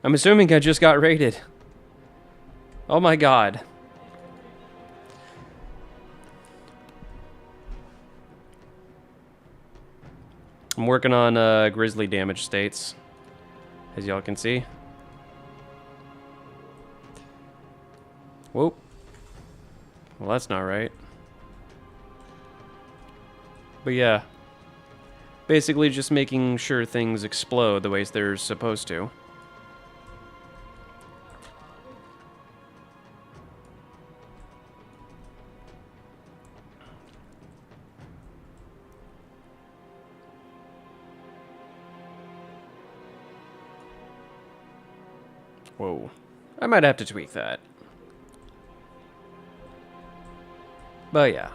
I'm assuming I just got raided. Oh my god. I'm working on GRIZZLY damage states, as y'all can see. Whoop. Well, that's not right. But yeah. Basically just making sure things explode the way they're supposed to. Whoa. I might have to tweak that. But yeah.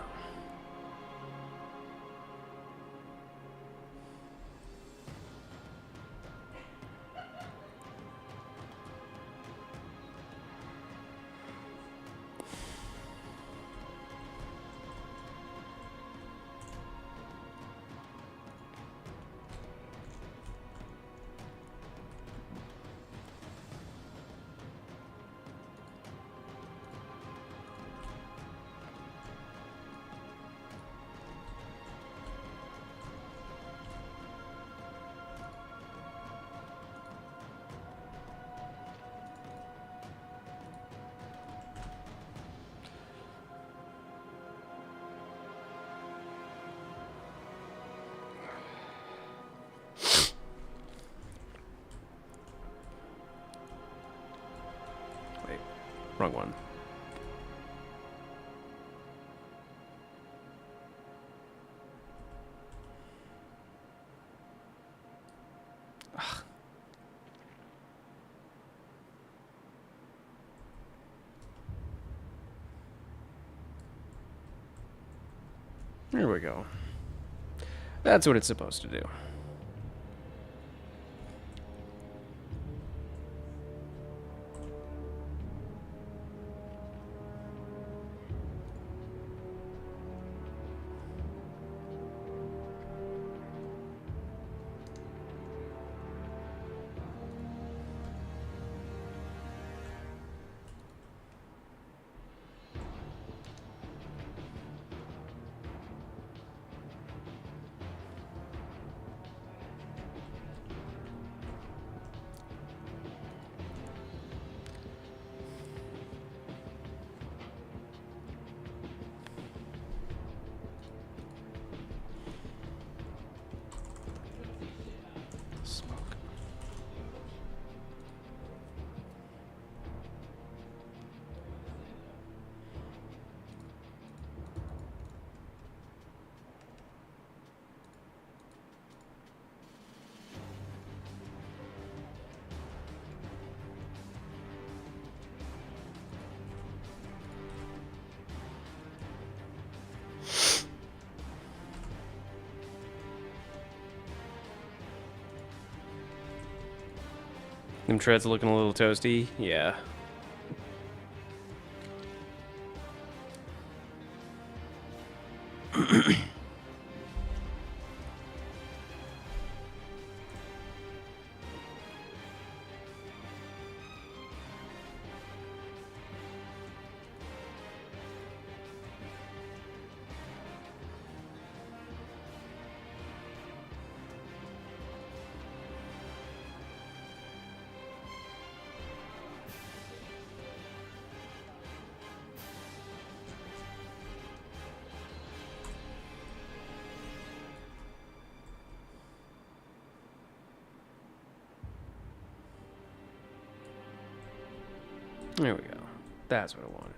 Wait, wrong one. There we go. That's what it's supposed to do. Smoke. Them treads looking a little toasty. Yeah. There we go. That's what I wanted.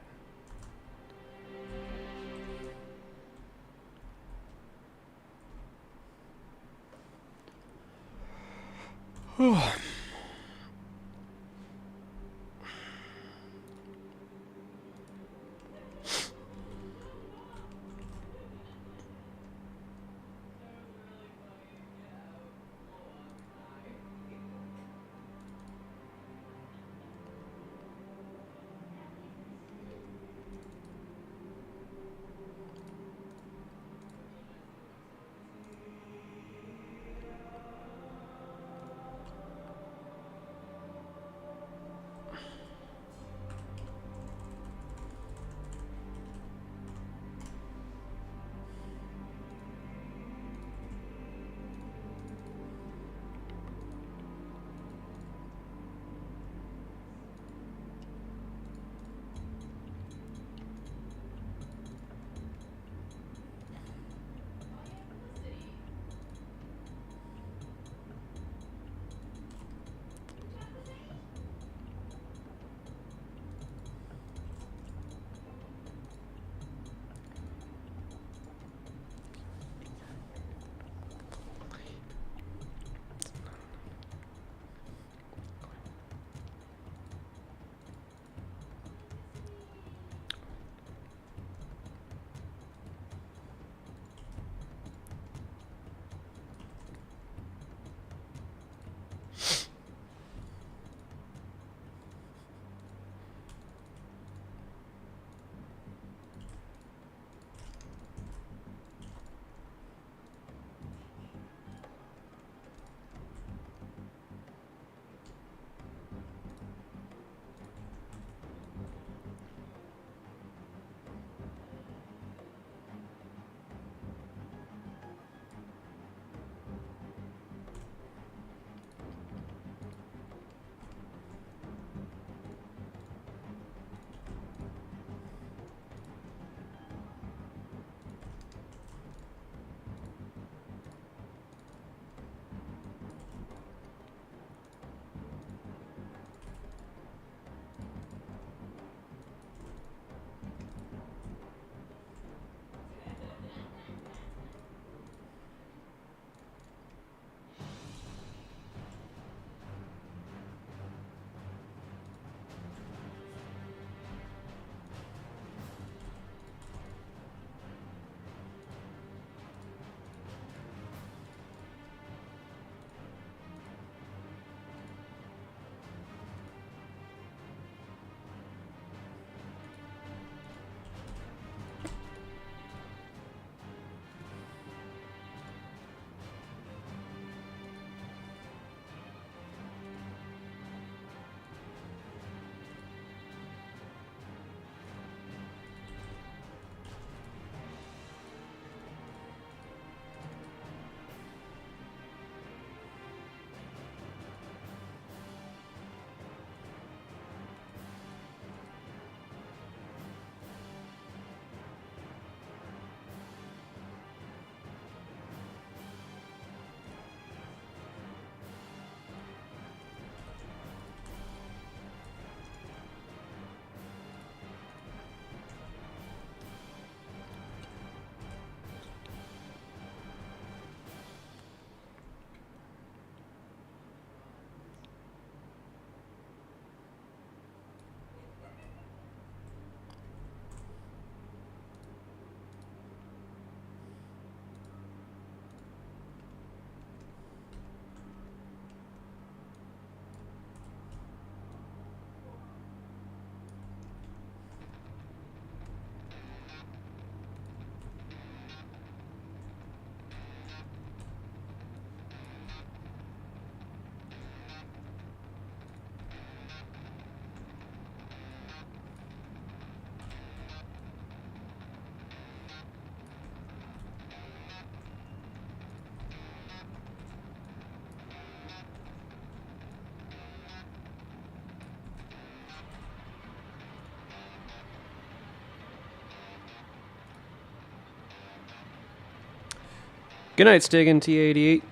Good night, Stiggin T88.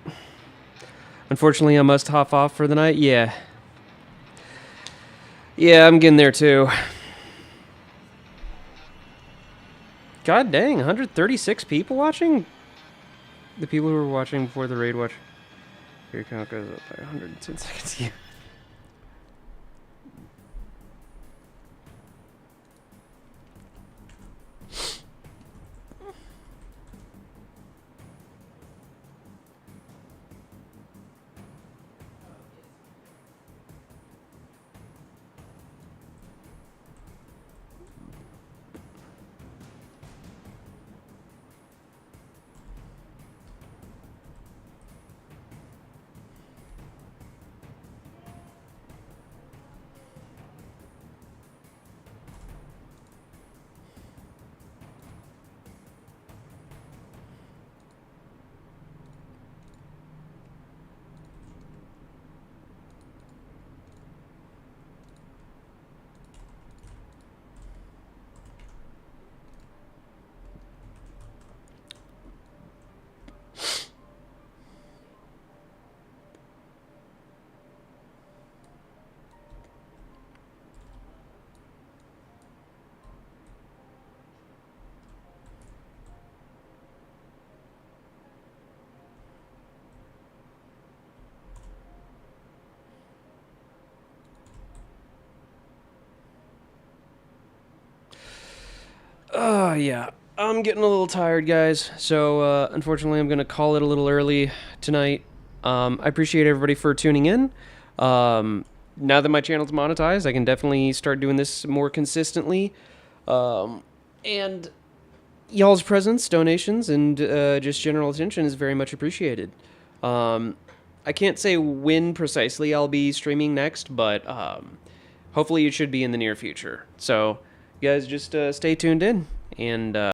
Unfortunately, I must hop off for the night. Yeah. Yeah, I'm getting there too. God dang, 136 people watching? The people who were watching before the raid watch. Your count goes up by 110 seconds. Yeah. Yeah. I'm getting a little tired, guys. So, unfortunately, I'm going to call it a little early tonight. I appreciate everybody for tuning in. Now that my channel's monetized, I can definitely start doing this more consistently. And y'all's presence, donations, and just general attention is very much appreciated. I can't say when precisely I'll be streaming next, but hopefully it should be in the near future. So, you guys just stay tuned in. And